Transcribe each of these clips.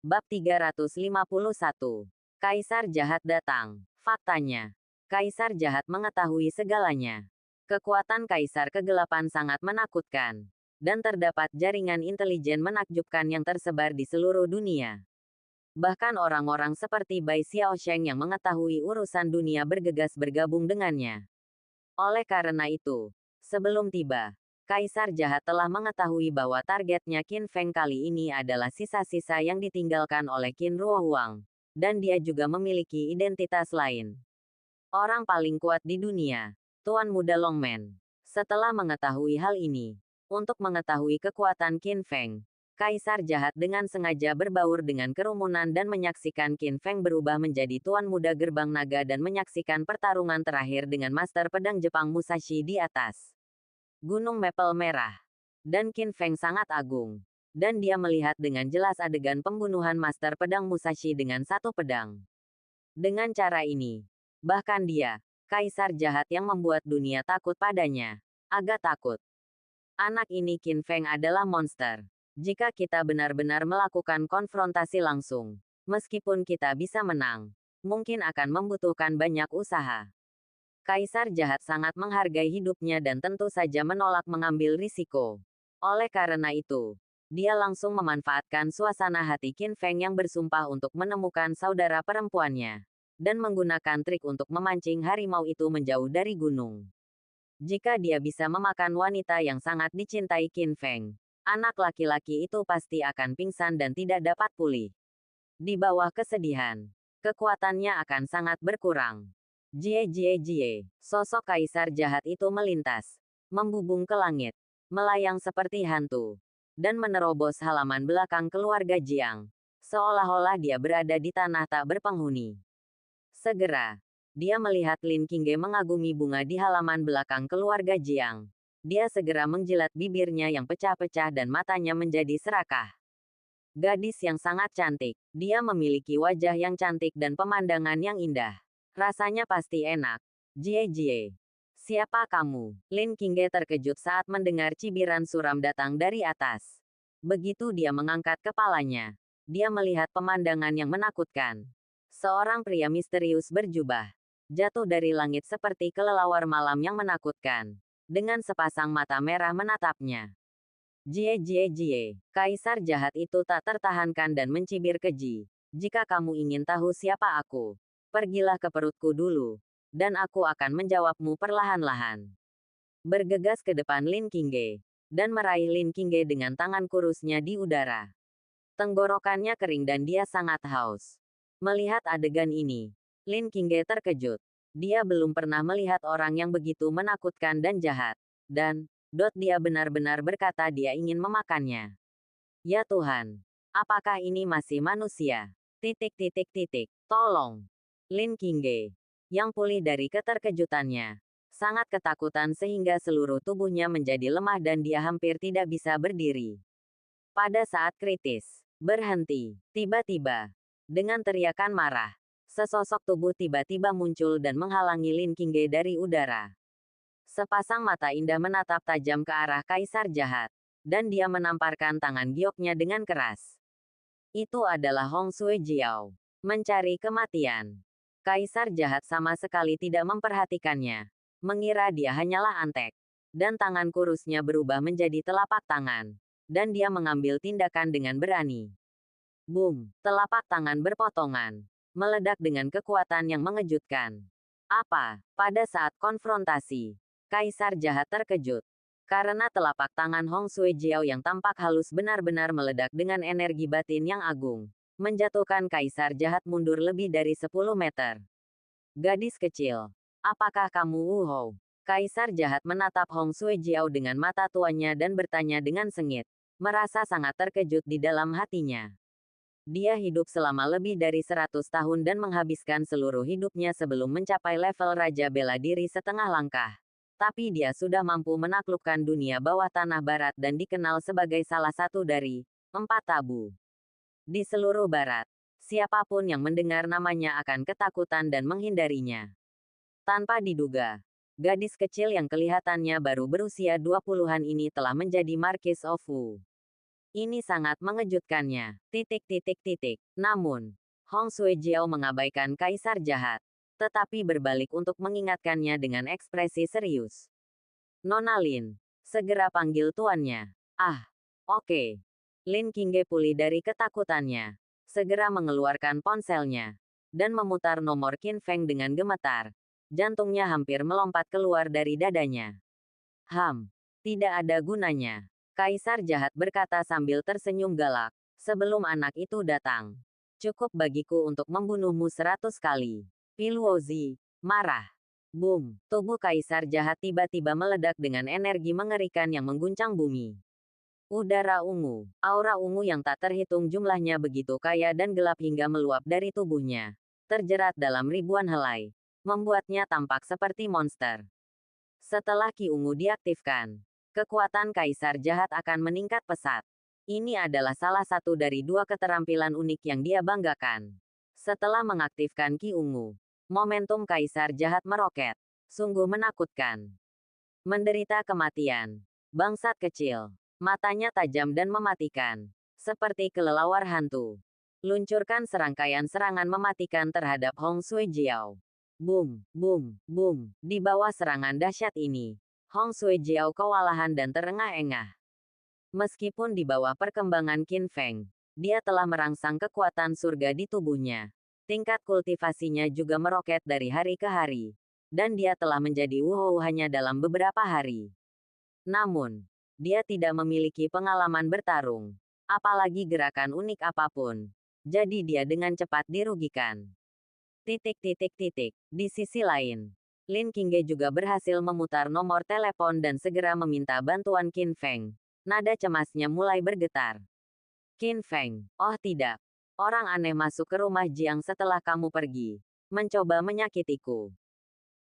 Bab 351. Kaisar jahat datang. Faktanya, kaisar jahat mengetahui segalanya. Kekuatan kaisar kegelapan sangat menakutkan. Dan terdapat jaringan intelijen menakjubkan yang tersebar di seluruh dunia. Bahkan orang-orang seperti Bai Xiaosheng yang mengetahui urusan dunia bergegas bergabung dengannya. Oleh karena itu, sebelum tiba, Kaisar jahat telah mengetahui bahwa targetnya Qin Feng kali ini adalah sisa-sisa yang ditinggalkan oleh Qin Ruohuang. Dan dia juga memiliki identitas lain. Orang paling kuat di dunia, Tuan Muda Longmen. Setelah mengetahui hal ini, untuk mengetahui kekuatan Qin Feng, Kaisar jahat dengan sengaja berbaur dengan kerumunan dan menyaksikan Qin Feng berubah menjadi Tuan Muda Gerbang Naga dan menyaksikan pertarungan terakhir dengan Master Pedang Jepang Musashi di atas Gunung Maple Merah. Dan Qin Feng sangat agung. Dan dia melihat dengan jelas adegan pembunuhan Master Pedang Musashi dengan satu pedang. Dengan cara ini, bahkan dia, kaisar jahat yang membuat dunia takut padanya, agak takut. Anak ini Qin Feng adalah monster. Jika kita benar-benar melakukan konfrontasi langsung, meskipun kita bisa menang, mungkin akan membutuhkan banyak usaha. Kaisar jahat sangat menghargai hidupnya dan tentu saja menolak mengambil risiko. Oleh karena itu, dia langsung memanfaatkan suasana hati Qin Feng yang bersumpah untuk menemukan saudara perempuannya, dan menggunakan trik untuk memancing harimau itu menjauh dari gunung. Jika dia bisa memakan wanita yang sangat dicintai Qin Feng, anak laki-laki itu pasti akan pingsan dan tidak dapat pulih. Di bawah kesedihan, kekuatannya akan sangat berkurang. Jie, sosok kaisar jahat itu melintas, membubung ke langit, melayang seperti hantu, dan menerobos halaman belakang keluarga Jiang, seolah-olah dia berada di tanah tak berpenghuni. Segera, dia melihat Lin Qingge mengagumi bunga di halaman belakang keluarga Jiang. Dia segera menjilat bibirnya yang pecah-pecah dan matanya menjadi serakah. Gadis yang sangat cantik, dia memiliki wajah yang cantik dan pemandangan yang indah. Rasanya pasti enak. Jie. Siapa kamu? Lin Qingge terkejut saat mendengar cibiran suram datang dari atas. Begitu dia mengangkat kepalanya, dia melihat pemandangan yang menakutkan. Seorang pria misterius berjubah, jatuh dari langit seperti kelelawar malam yang menakutkan. Dengan sepasang mata merah menatapnya. Jie. Kaisar jahat itu tak tertahankan dan mencibir keji. Jika kamu ingin tahu siapa aku, pergilah ke perutku dulu, dan aku akan menjawabmu perlahan-lahan. Bergegas ke depan Lin Qingge, dan meraih Lin Qingge dengan tangan kurusnya di udara. Tenggorokannya kering dan dia sangat haus. Melihat adegan ini, Lin Qingge terkejut. Dia belum pernah melihat orang yang begitu menakutkan dan jahat. Dan, dia benar-benar berkata dia ingin memakannya. Ya Tuhan, apakah ini masih manusia? Tolong. Lin Qingge, yang pulih dari keterkejutannya, sangat ketakutan sehingga seluruh tubuhnya menjadi lemah dan dia hampir tidak bisa berdiri. Pada saat kritis, berhenti, tiba-tiba, dengan teriakan marah, sesosok tubuh tiba-tiba muncul dan menghalangi Lin Qingge dari udara. Sepasang mata indah menatap tajam ke arah kaisar jahat, dan dia menamparkan tangan gioknya dengan keras. Itu adalah Hong Sui Jiao, mencari kematian. Kaisar jahat sama sekali tidak memperhatikannya, mengira dia hanyalah antek. Dan tangan kurusnya berubah menjadi telapak tangan, dan dia mengambil tindakan dengan berani. Boom, telapak tangan berpotongan, meledak dengan kekuatan yang mengejutkan. Apa? Pada saat konfrontasi, Kaisar jahat terkejut. Karena telapak tangan Hong Sui Jiao yang tampak halus benar-benar meledak dengan energi batin yang agung, menjatuhkan kaisar jahat mundur lebih dari 10 meter. Gadis kecil, apakah kamu Wu Hou? Kaisar jahat menatap Hong Sui Jiao dengan mata tuanya dan bertanya dengan sengit, merasa sangat terkejut di dalam hatinya. Dia hidup selama lebih dari 100 tahun dan menghabiskan seluruh hidupnya sebelum mencapai level Raja Bela Diri setengah langkah. Tapi dia sudah mampu menaklukkan dunia bawah tanah barat dan dikenal sebagai salah satu dari 4 tabu. Di seluruh barat, siapapun yang mendengar namanya akan ketakutan dan menghindarinya. Tanpa diduga, gadis kecil yang kelihatannya baru berusia 20-an ini telah menjadi Marquis of Wu. Ini sangat mengejutkannya. Namun, Hong Suejiao mengabaikan kaisar jahat, tetapi berbalik untuk mengingatkannya dengan ekspresi serius. Nona Lin, segera panggil tuannya. Ah, oke. Lin Qingge pulih dari ketakutannya, segera mengeluarkan ponselnya, dan memutar nomor Qin Feng dengan gemetar. Jantungnya hampir melompat keluar dari dadanya. Tidak ada gunanya. Kaisar jahat berkata sambil tersenyum galak, sebelum anak itu datang. Cukup bagiku untuk membunuhmu 100 kali. Piluozi, marah. Boom, tubuh kaisar jahat tiba-tiba meledak dengan energi mengerikan yang mengguncang bumi. Udara ungu, aura ungu yang tak terhitung jumlahnya begitu kaya dan gelap hingga meluap dari tubuhnya. Terjerat dalam ribuan helai, membuatnya tampak seperti monster. Setelah Ki Ungu diaktifkan, kekuatan kaisar jahat akan meningkat pesat. Ini adalah salah satu dari dua keterampilan unik yang dia banggakan. Setelah mengaktifkan Ki Ungu, momentum kaisar jahat meroket. Sungguh menakutkan. Menderita kematian. Bangsat kecil. Matanya tajam dan mematikan. Seperti kelelawar hantu. Luncurkan serangkaian serangan mematikan terhadap Hong Suejiao. Boom, boom, boom. Di bawah serangan dahsyat ini, Hong Suejiao kewalahan dan terengah-engah. Meskipun di bawah perkembangan Qin Feng, dia telah merangsang kekuatan surga di tubuhnya. Tingkat kultivasinya juga meroket dari hari ke hari. Dan dia telah menjadi Wuhou hanya dalam beberapa hari. Namun, dia tidak memiliki pengalaman bertarung. Apalagi gerakan unik apapun. Jadi dia dengan cepat dirugikan. Di sisi lain, Lin Qingge juga berhasil memutar nomor telepon dan segera meminta bantuan Qin Feng. Nada cemasnya mulai bergetar. Qin Feng, oh tidak. Orang aneh masuk ke rumah Jiang setelah kamu pergi. Mencoba menyakitiku.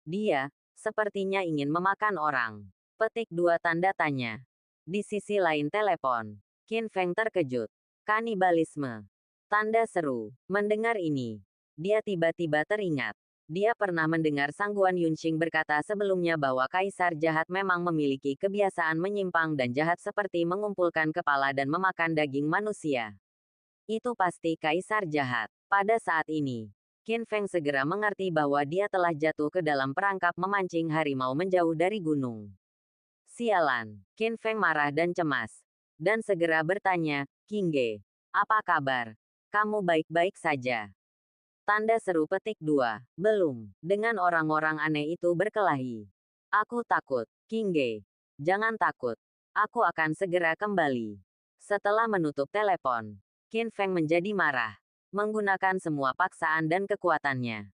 Dia, sepertinya ingin memakan orang. Petik 2 tanda tanya. Di sisi lain telepon, Qin Feng terkejut. Kanibalisme. Tanda seru. Mendengar ini, dia tiba-tiba teringat. Dia pernah mendengar Sang Guan Yunxing berkata sebelumnya bahwa kaisar jahat memang memiliki kebiasaan menyimpang dan jahat seperti mengumpulkan kepala dan memakan daging manusia. Itu pasti kaisar jahat. Pada saat ini, Qin Feng segera mengerti bahwa dia telah jatuh ke dalam perangkap memancing harimau menjauh dari gunung. Sialan, Qin Feng marah dan cemas. Dan segera bertanya, Qingge, apa kabar? Kamu baik-baik saja? Tanda seru petik 2. Belum. Dengan orang-orang aneh itu berkelahi. Aku takut. Qingge. Jangan takut. Aku akan segera kembali. Setelah menutup telepon, Qin Feng menjadi marah. Menggunakan semua paksaan dan kekuatannya.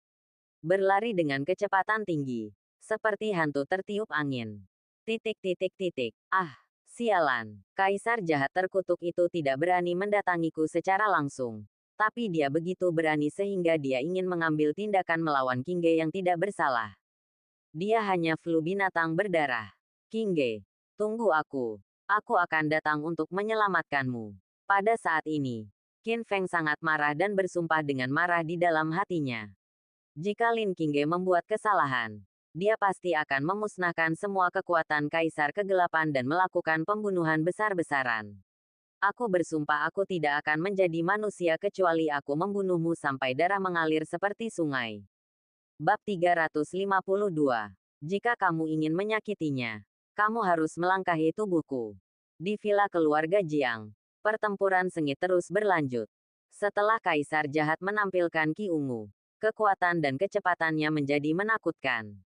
Berlari dengan kecepatan tinggi. Seperti hantu tertiup angin. Ah, sialan. Kaisar jahat terkutuk itu tidak berani mendatangiku secara langsung. Tapi dia begitu berani sehingga dia ingin mengambil tindakan melawan Qingge yang tidak bersalah. Dia hanya flu binatang berdarah. Qingge, tunggu aku. Aku akan datang untuk menyelamatkanmu. Pada saat ini, Qin Feng sangat marah dan bersumpah dengan marah di dalam hatinya. Jika Lin Qingge membuat kesalahan, dia pasti akan memusnahkan semua kekuatan kaisar kegelapan dan melakukan pembunuhan besar-besaran. Aku bersumpah aku tidak akan menjadi manusia kecuali aku membunuhmu sampai darah mengalir seperti sungai. Bab 352. Jika kamu ingin menyakitinya, kamu harus melangkahi tubuhku. Di villa keluarga Jiang, pertempuran sengit terus berlanjut. Setelah kaisar jahat menampilkan Ki Ungu, kekuatan dan kecepatannya menjadi menakutkan.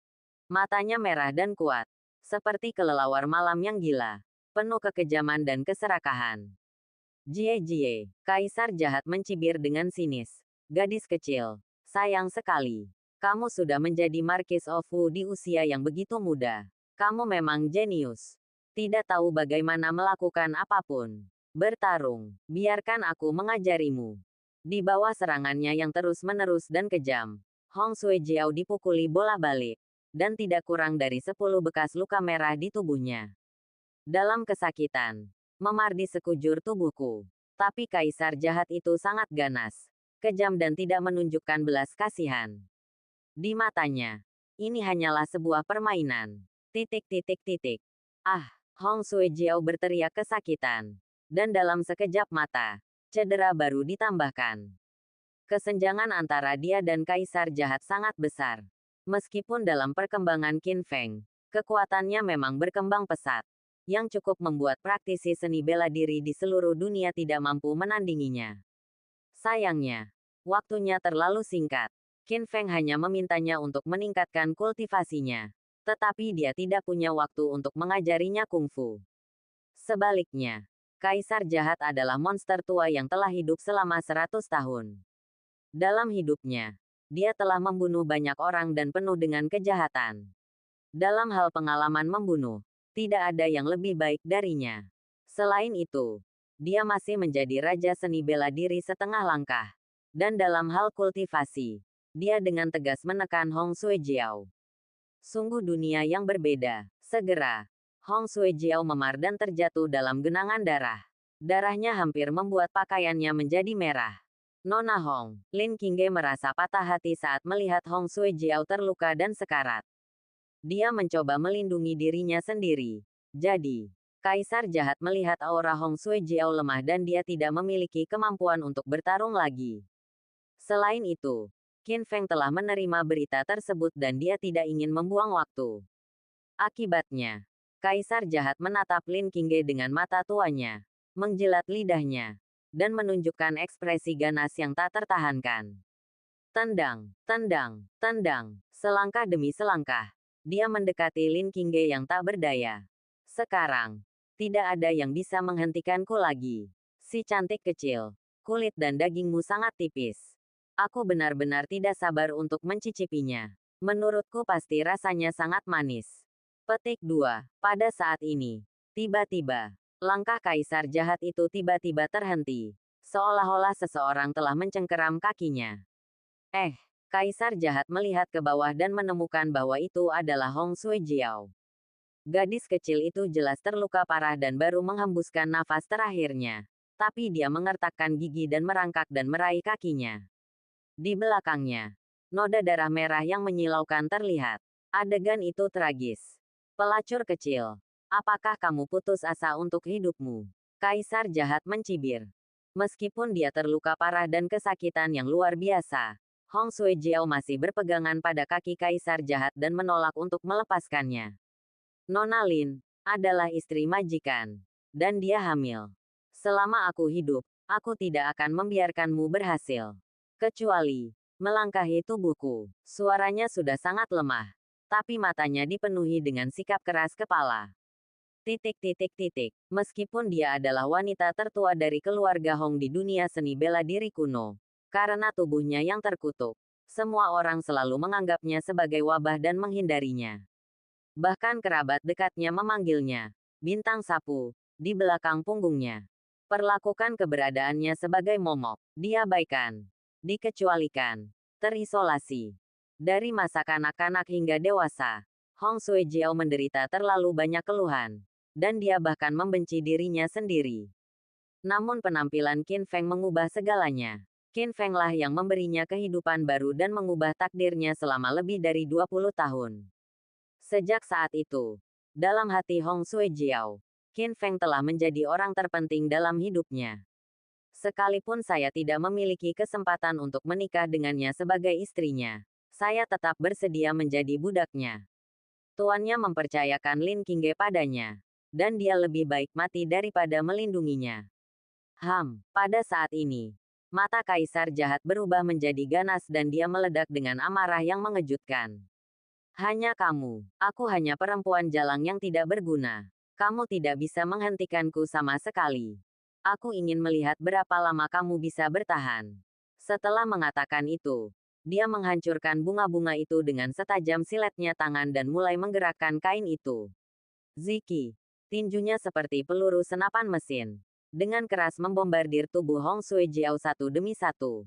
Matanya merah dan kuat, seperti kelelawar malam yang gila, penuh kekejaman dan keserakahan. Jie, kaisar jahat mencibir dengan sinis. Gadis kecil, sayang sekali. Kamu sudah menjadi Marquis of Wu di usia yang begitu muda. Kamu memang jenius. Tidak tahu bagaimana melakukan apapun. Bertarung, biarkan aku mengajarimu. Di bawah serangannya yang terus-menerus dan kejam, Hong Suejiao dipukuli bola balik, dan tidak kurang dari 10 bekas luka merah di tubuhnya. Dalam kesakitan, memar di sekujur tubuhku. Tapi kaisar jahat itu sangat ganas, kejam dan tidak menunjukkan belas kasihan. Di matanya, ini hanyalah sebuah permainan. Ah, Hong Suejiao berteriak kesakitan. Dan dalam sekejap mata, cedera baru ditambahkan. Kesenjangan antara dia dan kaisar jahat sangat besar. Meskipun dalam perkembangan Qin Feng, kekuatannya memang berkembang pesat, yang cukup membuat praktisi seni bela diri di seluruh dunia tidak mampu menandinginya. Sayangnya, waktunya terlalu singkat. Qin Feng hanya memintanya untuk meningkatkan kultivasinya, tetapi dia tidak punya waktu untuk mengajarinya kungfu. Sebaliknya, kaisar jahat adalah monster tua yang telah hidup selama 100 tahun. Dalam hidupnya, dia telah membunuh banyak orang dan penuh dengan kejahatan. Dalam hal pengalaman membunuh, tidak ada yang lebih baik darinya. Selain itu, dia masih menjadi raja seni bela diri setengah langkah. Dan dalam hal kultivasi, dia dengan tegas menekan Hong Suejiao. Sungguh dunia yang berbeda. Segera, Hong Suejiao memar dan terjatuh dalam genangan darah. Darahnya hampir membuat pakaiannya menjadi merah. Nona Hong, Lin Qingge merasa patah hati saat melihat Hong Suejiao terluka dan sekarat. Dia mencoba melindungi dirinya sendiri. Jadi, kaisar jahat melihat aura Hong Suejiao lemah dan dia tidak memiliki kemampuan untuk bertarung lagi. Selain itu, Qin Feng telah menerima berita tersebut dan dia tidak ingin membuang waktu. Akibatnya, kaisar jahat menatap Lin Qingge dengan mata tuanya, menjilat lidahnya, dan menunjukkan ekspresi ganas yang tak tertahankan. Tendang, tendang, tendang, selangkah demi selangkah, dia mendekati Lin Qingge yang tak berdaya. Sekarang, tidak ada yang bisa menghentikanku lagi. Si cantik kecil, kulit dan dagingmu sangat tipis. Aku benar-benar tidak sabar untuk mencicipinya. Menurutku pasti rasanya sangat manis. Petik 2. Pada saat ini, tiba-tiba, langkah kaisar jahat itu tiba-tiba terhenti. Seolah-olah seseorang telah mencengkeram kakinya. Kaisar jahat melihat ke bawah dan menemukan bahwa itu adalah Hong Suejiao. Gadis kecil itu jelas terluka parah dan baru menghembuskan nafas terakhirnya. Tapi dia mengertakkan gigi dan merangkak dan meraih kakinya. Di belakangnya, noda darah merah yang menyilaukan terlihat. Adegan itu tragis. Pelacur kecil, apakah kamu putus asa untuk hidupmu? Kaisar jahat mencibir. Meskipun dia terluka parah dan kesakitan yang luar biasa, Hong Suejiao masih berpegangan pada kaki kaisar jahat dan menolak untuk melepaskannya. Nona Lin adalah istri majikan, dan dia hamil. Selama aku hidup, aku tidak akan membiarkanmu berhasil. Kecuali melangkahi tubuhku. Suaranya sudah sangat lemah, tapi matanya dipenuhi dengan sikap keras kepala. Meskipun dia adalah wanita tertua dari keluarga Hong di dunia seni bela diri kuno, karena tubuhnya yang terkutuk, semua orang selalu menganggapnya sebagai wabah dan menghindarinya. Bahkan kerabat dekatnya memanggilnya bintang sapu di belakang punggungnya. Perlakukan keberadaannya sebagai momok, diabaikan, dikecualikan, terisolasi. Dari masa kanak-kanak hingga dewasa, Hong Suejiao menderita terlalu banyak keluhan, dan dia bahkan membenci dirinya sendiri. Namun penampilan Qin Feng mengubah segalanya. Qin Feng lah yang memberinya kehidupan baru dan mengubah takdirnya selama lebih dari 20 tahun. Sejak saat itu, dalam hati Hong Suejiao, Qin Feng telah menjadi orang terpenting dalam hidupnya. Sekalipun saya tidak memiliki kesempatan untuk menikah dengannya sebagai istrinya, saya tetap bersedia menjadi budaknya. Tuannya mempercayakan Lin Qingge padanya, dan dia lebih baik mati daripada melindunginya. Pada saat ini, mata kaisar jahat berubah menjadi ganas dan dia meledak dengan amarah yang mengejutkan. Hanya kamu, aku hanya perempuan jalang yang tidak berguna. Kamu tidak bisa menghentikanku sama sekali. Aku ingin melihat berapa lama kamu bisa bertahan. Setelah mengatakan itu, dia menghancurkan bunga-bunga itu dengan setajam siletnya tangan dan mulai menggerakkan kain itu. Ziki, tinjunya seperti peluru senapan mesin, dengan keras membombardir tubuh Hong Suejiao satu demi satu.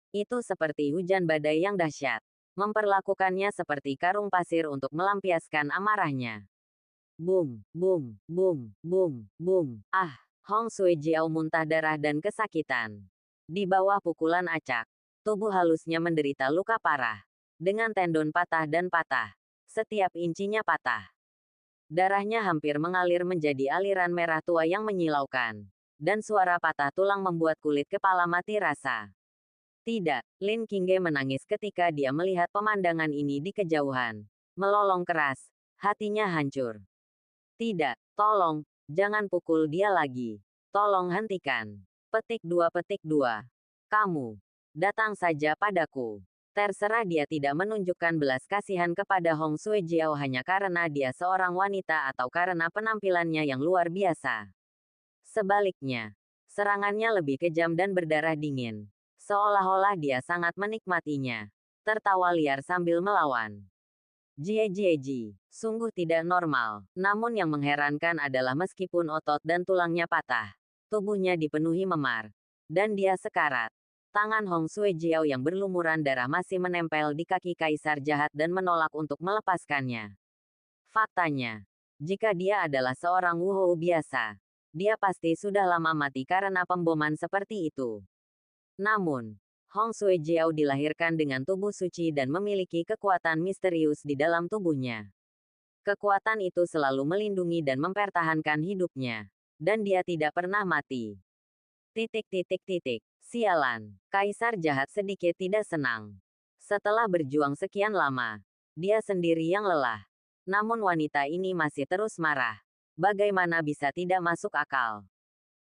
Itu seperti hujan badai yang dahsyat, memperlakukannya seperti karung pasir untuk melampiaskan amarahnya. Boom, boom, boom, boom, boom. Hong Suejiao muntah darah dan kesakitan. Di bawah pukulan acak, tubuh halusnya menderita luka parah. Dengan tendon patah dan patah. Setiap incinya patah. Darahnya hampir mengalir menjadi aliran merah tua yang menyilaukan. dan suara patah tulang membuat kulit kepala mati rasa. Tidak, Lin Qingge menangis ketika dia melihat pemandangan ini di kejauhan. Melolong keras, hatinya hancur. Tidak, tolong, jangan pukul dia lagi. Tolong hentikan. Petik 2. Kamu, datang saja padaku. Terserah dia tidak menunjukkan belas kasihan kepada Hong Suejiao hanya karena dia seorang wanita atau karena penampilannya yang luar biasa. Sebaliknya, serangannya lebih kejam dan berdarah dingin. Seolah-olah dia sangat menikmatinya. Tertawa liar sambil melawan. Jie, sungguh tidak normal. Namun yang mengherankan adalah meskipun otot dan tulangnya patah, tubuhnya dipenuhi memar. Dan dia sekarat. Tangan Hong Suejiao yang berlumuran darah masih menempel di kaki kaisar jahat dan menolak untuk melepaskannya. Faktanya, jika dia adalah seorang wuhou biasa, dia pasti sudah lama mati karena pemboman seperti itu. Namun, Hong Suejiao dilahirkan dengan tubuh suci dan memiliki kekuatan misterius di dalam tubuhnya. Kekuatan itu selalu melindungi dan mempertahankan hidupnya. Dan dia tidak pernah mati. Sialan, kaisar jahat sedikit tidak senang. Setelah berjuang sekian lama, dia sendiri yang lelah. Namun wanita ini masih terus marah. Bagaimana bisa tidak masuk akal?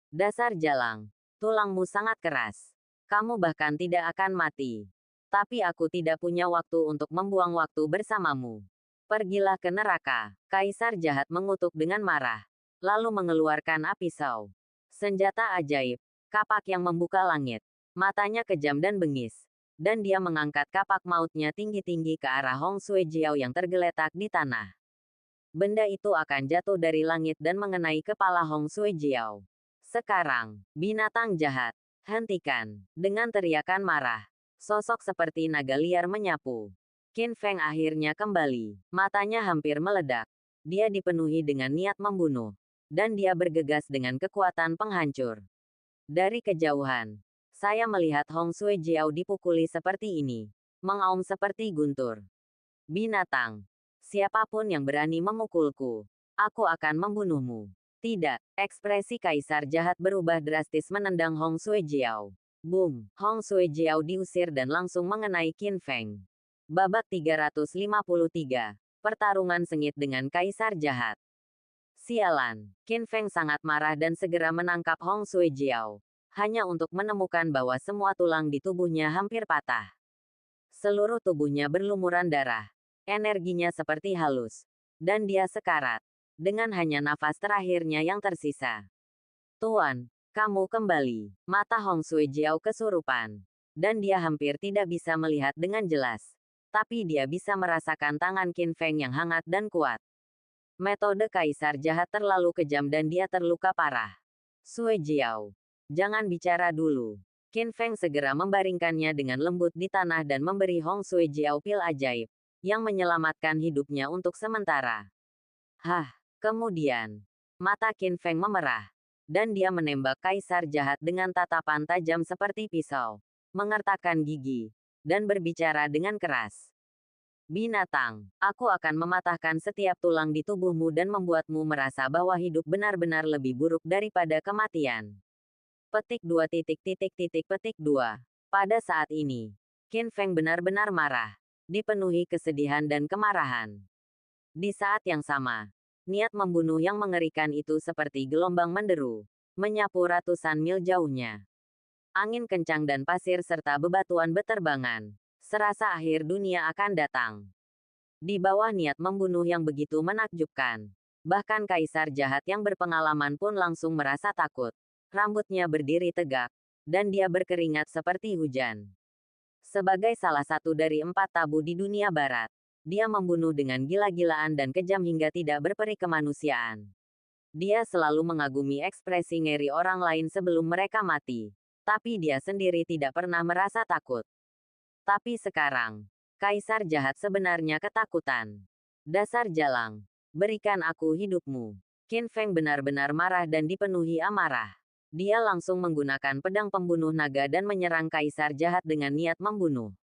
Dasar jalang, tulangmu sangat keras. Kamu bahkan tidak akan mati. Tapi aku tidak punya waktu untuk membuang waktu bersamamu. Pergilah ke neraka. Kaisar jahat mengutuk dengan marah. Lalu mengeluarkan api pisau. Senjata ajaib. Kapak yang membuka langit. Matanya kejam dan bengis. Dan dia mengangkat kapak mautnya tinggi-tinggi ke arah Hong Suejiao yang tergeletak di tanah. Benda itu akan jatuh dari langit dan mengenai kepala Hong Suejiao. Sekarang, binatang jahat, hentikan. Dengan teriakan marah, sosok seperti naga liar menyapu. Qin Feng akhirnya kembali. Matanya hampir meledak. Dia dipenuhi dengan niat membunuh. Dan dia bergegas dengan kekuatan penghancur. Dari kejauhan, saya melihat Hong Suejiao dipukuli seperti ini. Mengaum seperti guntur. Binatang. Siapapun yang berani memukulku, aku akan membunuhmu. Tidak, ekspresi kaisar jahat berubah drastis menendang Hong Suejiao. Boom, Hong Suejiao diusir dan langsung mengenai Qin Feng. Babak 353. Pertarungan sengit dengan kaisar jahat. Sialan, Qin Feng sangat marah dan segera menangkap Hong Suejiao. Hanya untuk menemukan bahwa semua tulang di tubuhnya hampir patah. Seluruh tubuhnya berlumuran darah. Energinya seperti halus. Dan dia sekarat. Dengan hanya nafas terakhirnya yang tersisa. Tuan, kamu kembali. Mata Hong Suejiao kesurupan. Dan dia hampir tidak bisa melihat dengan jelas. Tapi dia bisa merasakan tangan Qin Feng yang hangat dan kuat. Metode kaisar jahat terlalu kejam dan dia terluka parah. Suejiao, jangan bicara dulu. Qin Feng segera membaringkannya dengan lembut di tanah dan memberi Hong Suejiao pil ajaib, yang menyelamatkan hidupnya untuk sementara. Kemudian, mata Qin Feng memerah, dan dia menembak kaisar jahat dengan tatapan tajam seperti pisau, mengertakkan gigi, dan berbicara dengan keras. Binatang, aku akan mematahkan setiap tulang di tubuhmu dan membuatmu merasa bahwa hidup benar-benar lebih buruk daripada kematian. Petik 2. Pada saat ini, Qin Feng benar-benar marah, dipenuhi kesedihan dan kemarahan. Di saat yang sama, niat membunuh yang mengerikan itu seperti gelombang menderu, menyapu ratusan mil jauhnya. Angin kencang dan pasir serta bebatuan beterbangan. Serasa akhir dunia akan datang. Di bawah niat membunuh yang begitu menakjubkan, bahkan kaisar jahat yang berpengalaman pun langsung merasa takut. Rambutnya berdiri tegak, dan dia berkeringat seperti hujan. Sebagai salah satu dari 4 tabu di dunia barat, dia membunuh dengan gila-gilaan dan kejam hingga tidak berperi kemanusiaan. Dia selalu mengagumi ekspresi ngeri orang lain sebelum mereka mati. Tapi dia sendiri tidak pernah merasa takut. Tapi sekarang, kaisar jahat sebenarnya ketakutan. Dasar jalang, berikan aku hidupmu. Qin Feng benar-benar marah dan dipenuhi amarah. Dia langsung menggunakan pedang pembunuh naga dan menyerang kaisar jahat dengan niat membunuh.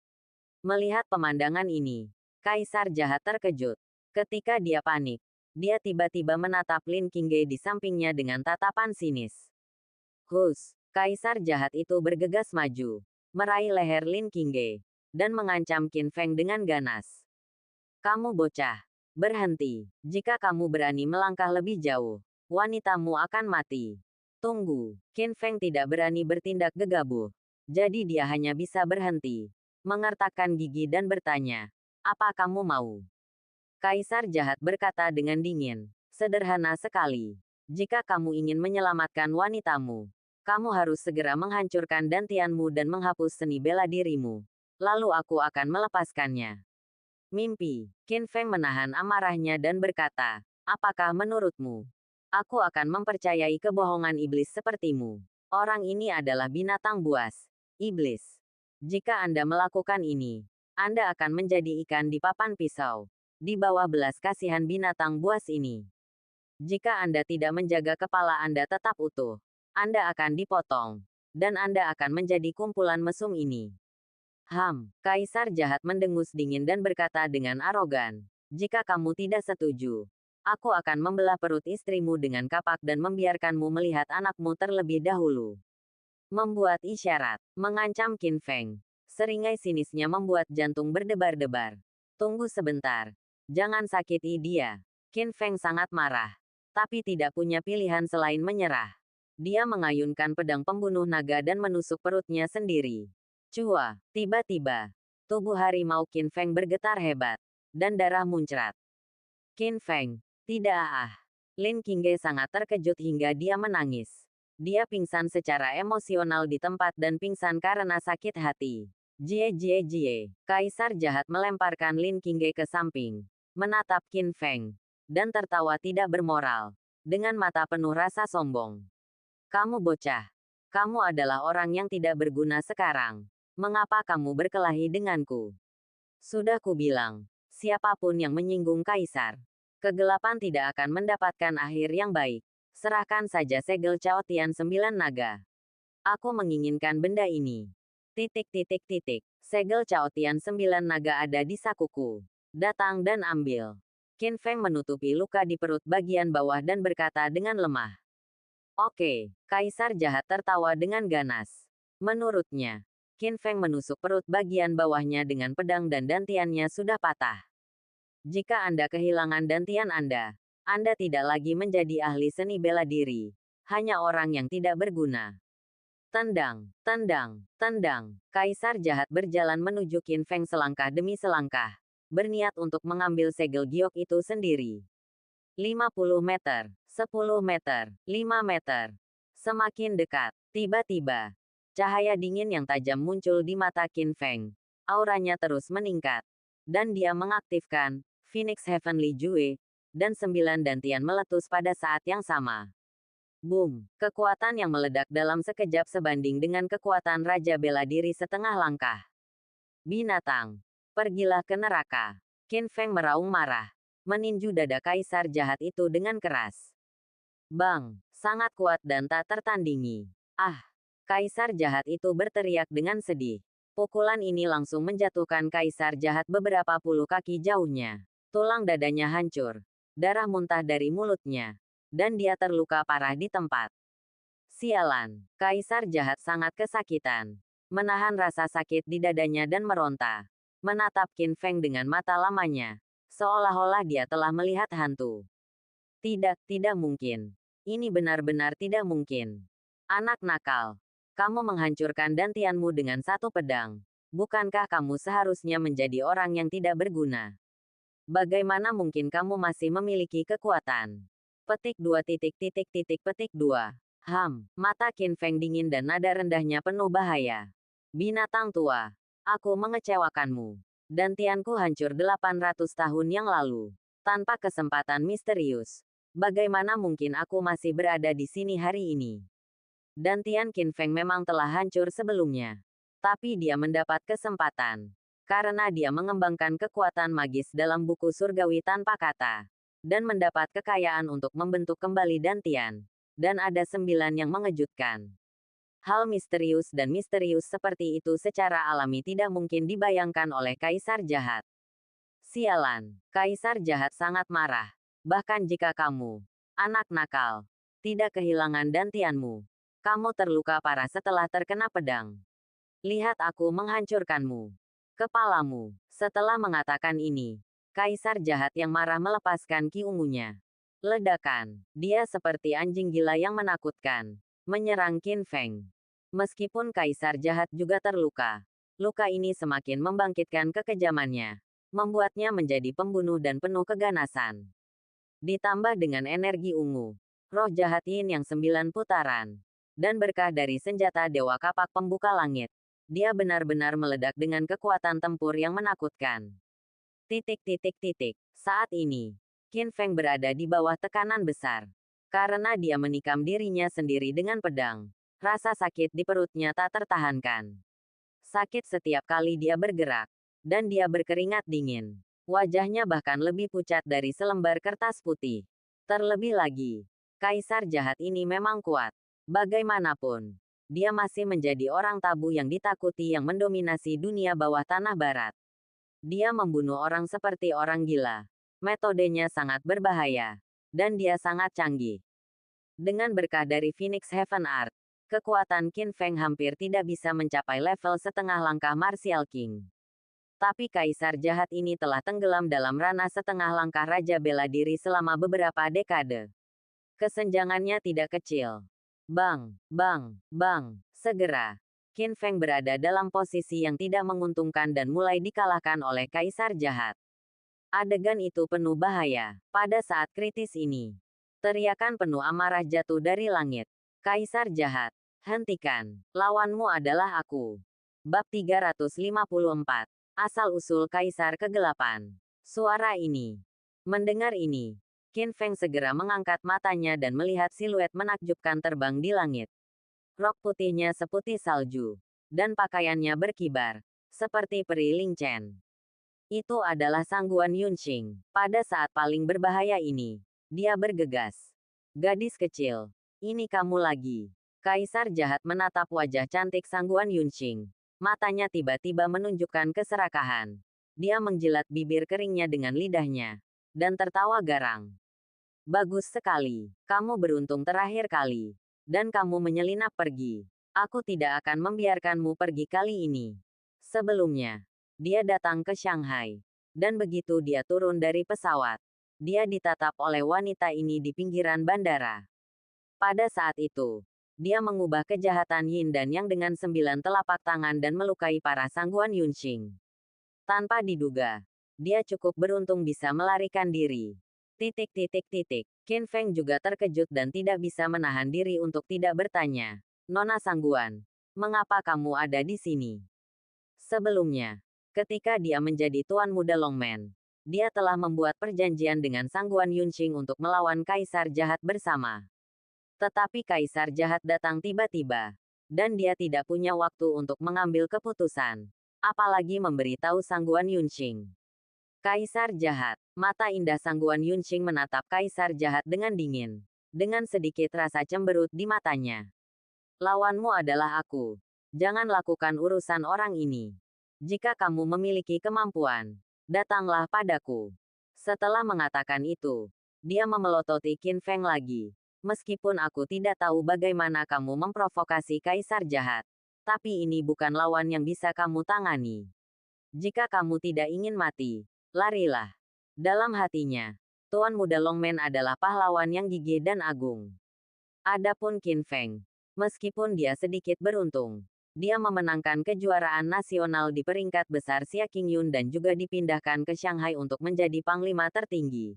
Melihat pemandangan ini, kaisar jahat terkejut. Ketika dia panik, dia tiba-tiba menatap Lin Qingge di sampingnya dengan tatapan sinis. Hus, kaisar jahat itu bergegas maju, meraih leher Lin Qingge, dan mengancam Qin Feng dengan ganas. Kamu bocah, berhenti. Jika kamu berani melangkah lebih jauh, wanitamu akan mati. Tunggu, Qin Feng tidak berani bertindak gegabah. Jadi dia hanya bisa berhenti, mengertakkan gigi dan bertanya, apa kamu mau? Kaisar jahat berkata dengan dingin, sederhana sekali. Jika kamu ingin menyelamatkan wanitamu, kamu harus segera menghancurkan dantianmu dan menghapus seni bela dirimu. Lalu aku akan melepaskannya. Mimpi. Qin Feng menahan amarahnya dan berkata, apakah menurutmu? Aku akan mempercayai kebohongan iblis sepertimu. Orang ini adalah binatang buas. Iblis. Jika Anda melakukan ini, Anda akan menjadi ikan di papan pisau. Di bawah belas kasihan binatang buas ini. Jika Anda tidak menjaga kepala Anda tetap utuh, Anda akan dipotong. Dan Anda akan menjadi kumpulan mesum ini. Kaisar jahat mendengus dingin dan berkata dengan arogan, jika kamu tidak setuju, aku akan membelah perut istrimu dengan kapak dan membiarkanmu melihat anakmu terlebih dahulu. Membuat isyarat, mengancam Qin Feng. Seringai sinisnya membuat jantung berdebar-debar. Tunggu sebentar. Jangan sakiti dia. Qin Feng sangat marah. Tapi tidak punya pilihan selain menyerah. Dia mengayunkan pedang pembunuh naga dan menusuk perutnya sendiri. Cua, tiba-tiba. Tubuh harimau Qin Feng bergetar hebat. Dan darah muncrat. Qin Feng, tidak. Lin Qingge sangat terkejut hingga dia menangis. Dia pingsan secara emosional di tempat dan pingsan karena sakit hati. Jie. Kaisar jahat melemparkan Lin Qingge ke samping. Menatap Qin Feng. Dan tertawa tidak bermoral. Dengan mata penuh rasa sombong. Kamu bocah. Kamu adalah orang yang tidak berguna sekarang. Mengapa kamu berkelahi denganku? Sudah kubilang, siapapun yang menyinggung kaisar, kegelapan tidak akan mendapatkan akhir yang baik. Serahkan saja segel Chaotian 9 naga. Aku menginginkan benda ini. Segel Chaotian 9 naga ada di sakuku. Datang dan ambil. Qin Feng menutupi luka di perut bagian bawah dan berkata dengan lemah. Oke, kaisar jahat tertawa dengan ganas. Menurutnya, Qin Feng menusuk perut bagian bawahnya dengan pedang dan dantiannya sudah patah. Jika Anda kehilangan dantian Anda tidak lagi menjadi ahli seni bela diri. Hanya orang yang tidak berguna. Tendang. Kaisar jahat berjalan menuju Qin Feng selangkah demi selangkah. Berniat untuk mengambil segel giok itu sendiri. 50 meter, 10 meter, 5 meter. Semakin dekat, tiba-tiba. Cahaya dingin yang tajam muncul di mata Qin Feng. Auranya terus meningkat. Dan dia mengaktifkan Phoenix Heavenly Jue, dan 9 dantian meletus pada saat yang sama. Boom! Kekuatan yang meledak dalam sekejap sebanding dengan kekuatan Raja Bela Diri setengah langkah. Binatang! Pergilah ke neraka. Qin Feng meraung marah. Meninju dada kaisar jahat itu dengan keras. Bang! Sangat kuat dan tak tertandingi. Kaisar jahat itu berteriak dengan sedih. Pukulan ini langsung menjatuhkan kaisar jahat beberapa puluh kaki jauhnya. Tulang dadanya hancur. Darah muntah dari mulutnya. Dan dia terluka parah di tempat. Sialan. Kaisar jahat sangat kesakitan. Menahan rasa sakit di dadanya dan meronta. Menatap Qin Feng dengan mata lamanya. Seolah-olah dia telah melihat hantu. Tidak mungkin. Ini benar-benar tidak mungkin. Anak nakal. Kamu menghancurkan dantianmu dengan satu pedang. Bukankah kamu seharusnya menjadi orang yang tidak berguna? Bagaimana mungkin kamu masih memiliki kekuatan? Petik 2. Mata Qin Feng dingin dan nada rendahnya penuh bahaya. Binatang tua. Aku mengecewakanmu. Dantianku hancur 800 tahun yang lalu. Tanpa kesempatan misterius. Bagaimana mungkin aku masih berada di sini hari ini? Dantian Qin Feng memang telah hancur sebelumnya. Tapi dia mendapat kesempatan. Karena dia mengembangkan kekuatan magis dalam buku surgawi tanpa kata. Dan mendapat kekayaan untuk membentuk kembali dantian. Dan ada 9 yang mengejutkan. Hal misterius seperti itu secara alami tidak mungkin dibayangkan oleh kaisar jahat. Sialan, kaisar jahat sangat marah. Bahkan jika kamu, anak nakal, tidak kehilangan dantianmu, Kamu terluka parah setelah terkena pedang. Lihat aku menghancurkanmu. Kepalamu. Setelah mengatakan ini, kaisar jahat yang marah melepaskan ki ungunya. Ledakan. Dia seperti anjing gila yang menakutkan. Menyerang Qin Feng. Meskipun kaisar jahat juga terluka, luka ini semakin membangkitkan kekejamannya. Membuatnya menjadi pembunuh dan penuh keganasan. Ditambah dengan energi ungu. Roh jahat Yin yang 9 putaran. Dan berkah dari senjata Dewa Kapak Pembuka Langit. Dia benar-benar meledak dengan kekuatan tempur yang menakutkan. Saat ini, Qin Feng berada di bawah tekanan besar. Karena dia menikam dirinya sendiri dengan pedang. Rasa sakit di perutnya tak tertahankan. Sakit setiap kali dia bergerak. Dan dia berkeringat dingin. Wajahnya bahkan lebih pucat dari selembar kertas putih. Terlebih lagi, kaisar jahat ini memang kuat. Bagaimanapun, dia masih menjadi orang tabu yang ditakuti yang mendominasi dunia bawah tanah barat. Dia membunuh orang seperti orang gila. Metodenya sangat berbahaya. Dan dia sangat canggih. Dengan berkah dari Phoenix Heaven Art, kekuatan Qin Feng hampir tidak bisa mencapai level setengah langkah Martial King. Tapi kaisar jahat ini telah tenggelam dalam ranah setengah langkah Raja Bela Diri selama beberapa dekade. Kesenjangannya tidak kecil. Bang, bang, bang. Segera, Qin Feng berada dalam posisi yang tidak menguntungkan dan mulai dikalahkan oleh kaisar jahat. Adegan itu penuh bahaya. Pada saat kritis ini, teriakan penuh amarah jatuh dari langit. Kaisar jahat, hentikan. Lawanmu adalah aku. Bab 354. Asal-usul Kaisar Kegelapan. Suara ini. Mendengar ini, Qin Feng segera mengangkat matanya dan melihat siluet menakjubkan terbang di langit. Rok putihnya seputih salju, dan pakaiannya berkibar, seperti peri Ling Chen. Itu adalah Sangguan Yunqing. Pada saat paling berbahaya ini, dia bergegas. Gadis kecil, ini kamu lagi. Kaisar jahat menatap wajah cantik Sangguan Yunqing. Matanya tiba-tiba menunjukkan keserakahan. Dia menjilat bibir keringnya dengan lidahnya, dan tertawa garang. Bagus sekali. Kamu beruntung terakhir kali. Dan kamu menyelinap pergi. Aku tidak akan membiarkanmu pergi kali ini. Sebelumnya, dia datang ke Shanghai. Dan begitu dia turun dari pesawat, dia ditatap oleh wanita ini di pinggiran bandara. Pada saat itu, dia mengubah kejahatan Yin dan Yang dengan 9 telapak tangan dan melukai para Sangguan Yunqing. Tanpa diduga, dia cukup beruntung bisa melarikan diri. Qin Feng juga terkejut dan tidak bisa menahan diri untuk tidak bertanya. Nona Sangguan, mengapa kamu ada di sini? Sebelumnya, ketika dia menjadi Tuan Muda Longmen, dia telah membuat perjanjian dengan Sangguan Yunqing untuk melawan Kaisar Jahat bersama. Tetapi Kaisar Jahat datang tiba-tiba, dan dia tidak punya waktu untuk mengambil keputusan, apalagi memberitahu Sangguan Yunqing. Kaisar Jahat. Mata indah Sangguan Yunqing menatap Kaisar Jahat dengan dingin. Dengan sedikit rasa cemberut di matanya. Lawanmu adalah aku. Jangan lakukan urusan orang ini. Jika kamu memiliki kemampuan, datanglah padaku. Setelah mengatakan itu, dia memelototi Qin Feng lagi. Meskipun aku tidak tahu bagaimana kamu memprovokasi Kaisar Jahat, tapi ini bukan lawan yang bisa kamu tangani. Jika kamu tidak ingin mati, larilah. Dalam hatinya, Tuan Muda Longmen adalah pahlawan yang gigih dan agung. Adapun Qin Feng, meskipun dia sedikit beruntung, dia memenangkan kejuaraan nasional di peringkat besar Xia Qingyun dan juga dipindahkan ke Shanghai untuk menjadi panglima tertinggi.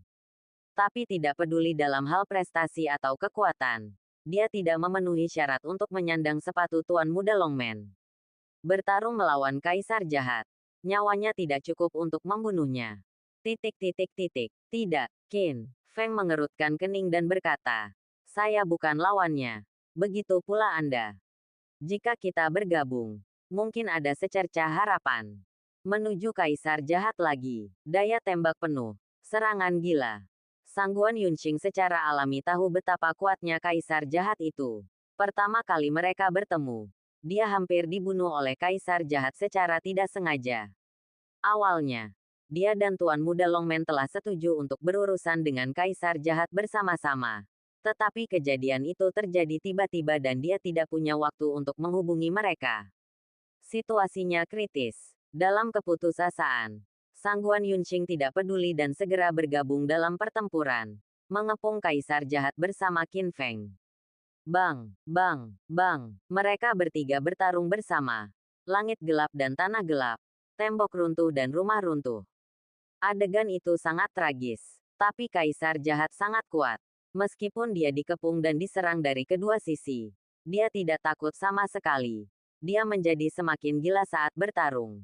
Tapi tidak peduli dalam hal prestasi atau kekuatan, dia tidak memenuhi syarat untuk menyandang sepatu Tuan Muda Longmen. Bertarung melawan Kaisar Jahat, nyawanya tidak cukup untuk membunuhnya. Tidak, Qin Feng mengerutkan kening dan berkata, saya bukan lawannya. Begitu pula Anda. Jika kita bergabung, mungkin ada secercah harapan. Menuju Kaisar Jahat lagi. Daya tembak penuh. Serangan gila. Sangguan Yunqing secara alami tahu betapa kuatnya Kaisar Jahat itu. Pertama kali mereka bertemu, dia hampir dibunuh oleh Kaisar Jahat secara tidak sengaja. Awalnya, dia dan Tuan Muda Longmen telah setuju untuk berurusan dengan Kaisar Jahat bersama-sama. Tetapi kejadian itu terjadi tiba-tiba dan dia tidak punya waktu untuk menghubungi mereka. Situasinya kritis. Dalam keputusasaan, Sangguan Yunqing tidak peduli dan segera bergabung dalam pertempuran, mengepung kaisar jahat bersama Qin Feng. Bang, bang, bang, mereka bertiga bertarung bersama. Langit gelap dan tanah gelap, tembok runtuh dan rumah runtuh. Adegan itu sangat tragis, tapi kaisar jahat sangat kuat. Meskipun dia dikepung dan diserang dari kedua sisi, dia tidak takut sama sekali. Dia menjadi semakin gila saat bertarung.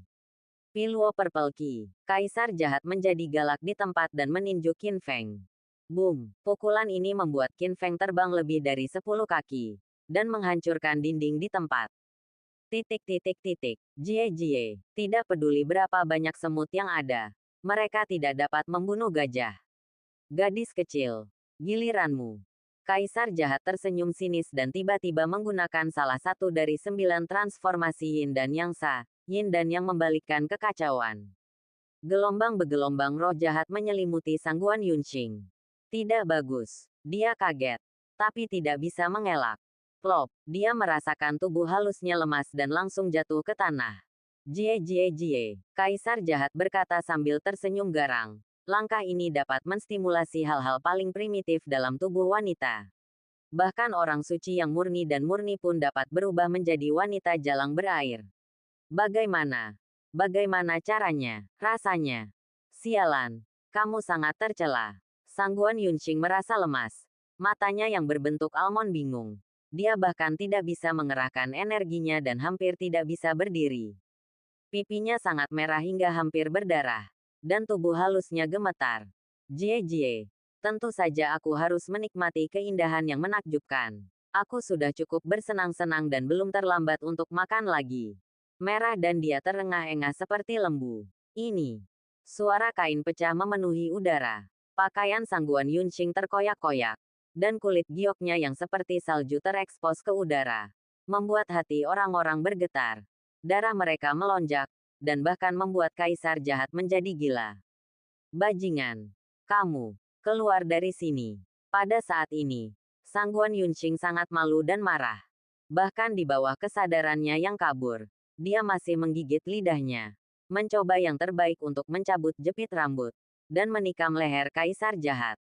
Piluo Purple Key, kaisar jahat menjadi galak di tempat dan meninju Qin Feng. Boom, pukulan ini membuat Qin Feng terbang lebih dari 10 kaki, dan menghancurkan dinding di tempat. Jie, tidak peduli berapa banyak semut yang ada, mereka tidak dapat membunuh gajah. Gadis kecil, giliranmu. Kaisar jahat tersenyum sinis dan tiba-tiba menggunakan salah satu dari 9 transformasi Yin dan Yang membalikkan kekacauan. Gelombang bergelombang roh jahat menyelimuti Sangguan Yunqing. Tidak bagus. Dia kaget, tapi tidak bisa mengelak. Plop, dia merasakan tubuh halusnya lemas dan langsung jatuh ke tanah. Jie, kaisar jahat berkata sambil tersenyum garang. Langkah ini dapat menstimulasi hal-hal paling primitif dalam tubuh wanita. Bahkan orang suci yang murni dan murni pun dapat berubah menjadi wanita jalang berair. Bagaimana? Bagaimana caranya? Rasanya? Sialan, kamu sangat tercela. Sangguan Yunqing merasa lemas. Matanya yang berbentuk almond bingung. Dia bahkan tidak bisa mengerahkan energinya dan hampir tidak bisa berdiri. Pipinya sangat merah hingga hampir berdarah. Dan tubuh halusnya gemetar. Jie, tentu saja aku harus menikmati keindahan yang menakjubkan. Aku sudah cukup bersenang-senang dan belum terlambat untuk makan lagi. Merah dan dia terengah-engah seperti lembu. Ini. Suara kain pecah memenuhi udara. Pakaian Sangguan Yunqing terkoyak-koyak. Dan kulit gioknya yang seperti salju terekspos ke udara. Membuat hati orang-orang bergetar. Darah mereka melonjak. Dan bahkan membuat kaisar jahat menjadi gila. Bajingan. Kamu. Keluar dari sini. Pada saat ini, Sangguan Yunqing sangat malu dan marah. Bahkan di bawah kesadarannya yang kabur, dia masih menggigit lidahnya. Mencoba yang terbaik untuk mencabut jepit rambut. Dan menikam leher kaisar jahat.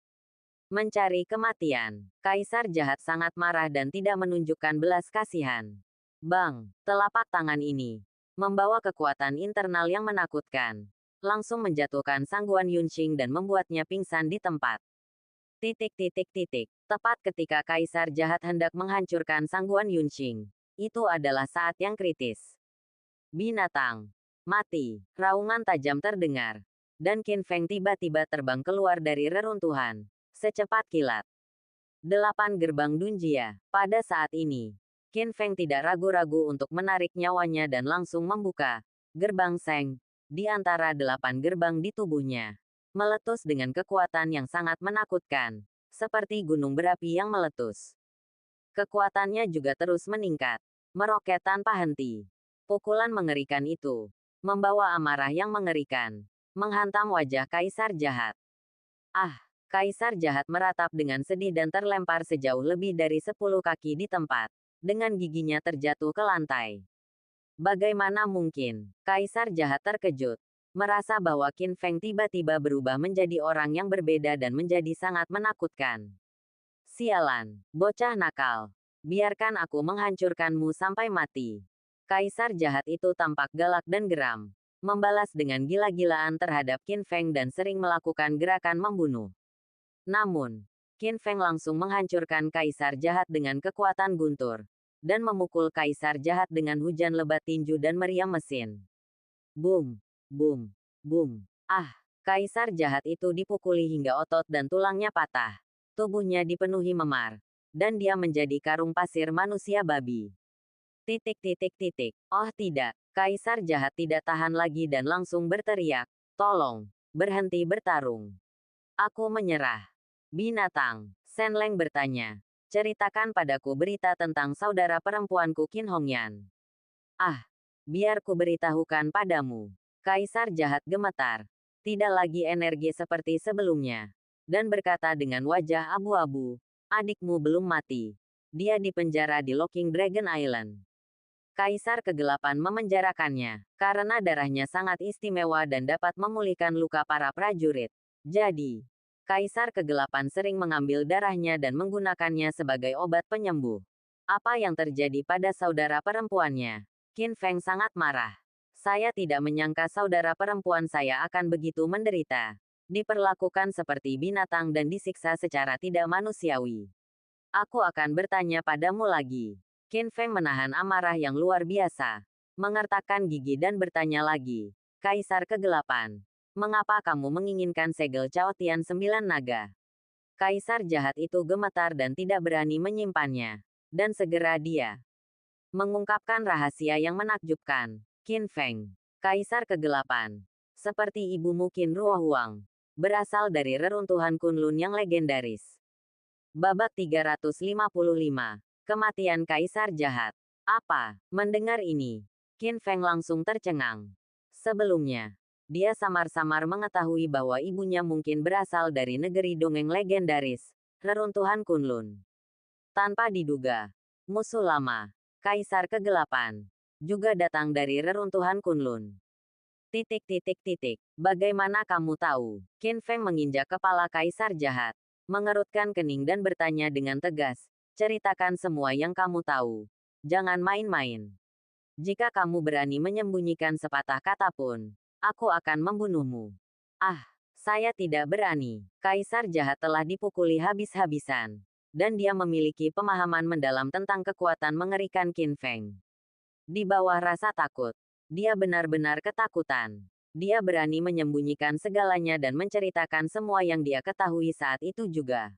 Mencari kematian. Kaisar jahat sangat marah dan tidak menunjukkan belas kasihan. Bang, telapak tangan ini membawa kekuatan internal yang menakutkan. Langsung menjatuhkan Sangguan Yunqing dan membuatnya pingsan di tempat. Tepat ketika kaisar jahat hendak menghancurkan Sangguan Yunqing. Itu adalah saat yang kritis. Binatang. Mati. Raungan tajam terdengar. Dan Qin Feng tiba-tiba terbang keluar dari reruntuhan. Secepat kilat. 8 gerbang Dunjia. Pada saat ini, Qin Feng tidak ragu-ragu untuk menarik nyawanya dan langsung membuka gerbang Seng di antara 8 gerbang di tubuhnya. Meletus dengan kekuatan yang sangat menakutkan, seperti gunung berapi yang meletus. Kekuatannya juga terus meningkat, meroket tanpa henti. Pukulan mengerikan itu membawa amarah yang mengerikan, menghantam wajah kaisar jahat. Ah, kaisar jahat meratap dengan sedih dan terlempar sejauh lebih dari 10 kaki di tempat. Dengan giginya terjatuh ke lantai. Bagaimana mungkin? Kaisar jahat terkejut. Merasa bahwa Qin Feng tiba-tiba berubah menjadi orang yang berbeda dan menjadi sangat menakutkan. Sialan, bocah nakal. Biarkan aku menghancurkanmu sampai mati. Kaisar jahat itu tampak galak dan geram. Membalas dengan gila-gilaan terhadap Qin Feng dan sering melakukan gerakan membunuh. Namun, Qin Feng langsung menghancurkan kaisar jahat dengan kekuatan guntur. Dan memukul kaisar jahat dengan hujan lebat tinju dan meriam mesin. Boom, boom, boom. Ah, kaisar jahat itu dipukuli hingga otot dan tulangnya patah. Tubuhnya dipenuhi memar. Dan dia menjadi karung pasir manusia babi. Oh tidak, kaisar jahat tidak tahan lagi dan langsung berteriak. Tolong, berhenti bertarung. Aku menyerah. Binatang, Shen Leng bertanya. Ceritakan padaku berita tentang saudara perempuanku Qin Hongyan. Ah, biar ku beritahukan padamu. Kaisar jahat gemetar. Tidak lagi energi seperti sebelumnya. Dan berkata dengan wajah abu-abu. Adikmu belum mati. Dia dipenjara di Looking Dragon Island. Kaisar Kegelapan memenjarakannya, karena darahnya sangat istimewa dan dapat memulihkan luka para prajurit. Jadi, Kaisar Kegelapan sering mengambil darahnya dan menggunakannya sebagai obat penyembuh. Apa yang terjadi pada saudara perempuannya? Qin Feng sangat marah. Saya tidak menyangka saudara perempuan saya akan begitu menderita. Diperlakukan seperti binatang dan disiksa secara tidak manusiawi. Aku akan bertanya padamu lagi. Qin Feng menahan amarah yang luar biasa. Mengertakkan gigi dan bertanya lagi. Kaisar Kegelapan. Mengapa kamu menginginkan segel Chaotian 9 naga? Kaisar jahat itu gemetar dan tidak berani menyimpannya. Dan segera dia mengungkapkan rahasia yang menakjubkan. Qin Feng. Kaisar Kegelapan. Seperti ibumu Qin Ruohuang. Berasal dari reruntuhan Kunlun yang legendaris. Babak 355. Kematian Kaisar Jahat. Apa? Mendengar ini, Qin Feng langsung tercengang. Sebelumnya, dia samar-samar mengetahui bahwa ibunya mungkin berasal dari negeri dongeng legendaris, reruntuhan Kunlun. Tanpa diduga, musuh lama, Kaisar Kegelapan, juga datang dari reruntuhan Kunlun. Bagaimana kamu tahu? Qin Feng menginjak kepala Kaisar Jahat, mengerutkan kening dan bertanya dengan tegas, ceritakan semua yang kamu tahu. Jangan main-main. Jika kamu berani menyembunyikan sepatah kata pun, aku akan membunuhmu. Ah, saya tidak berani. Kaisar Jahat telah dipukuli habis-habisan, dan dia memiliki pemahaman mendalam tentang kekuatan mengerikan Qin Feng. Di bawah rasa takut, dia benar-benar ketakutan. Dia berani menyembunyikan segalanya dan menceritakan semua yang dia ketahui saat itu juga.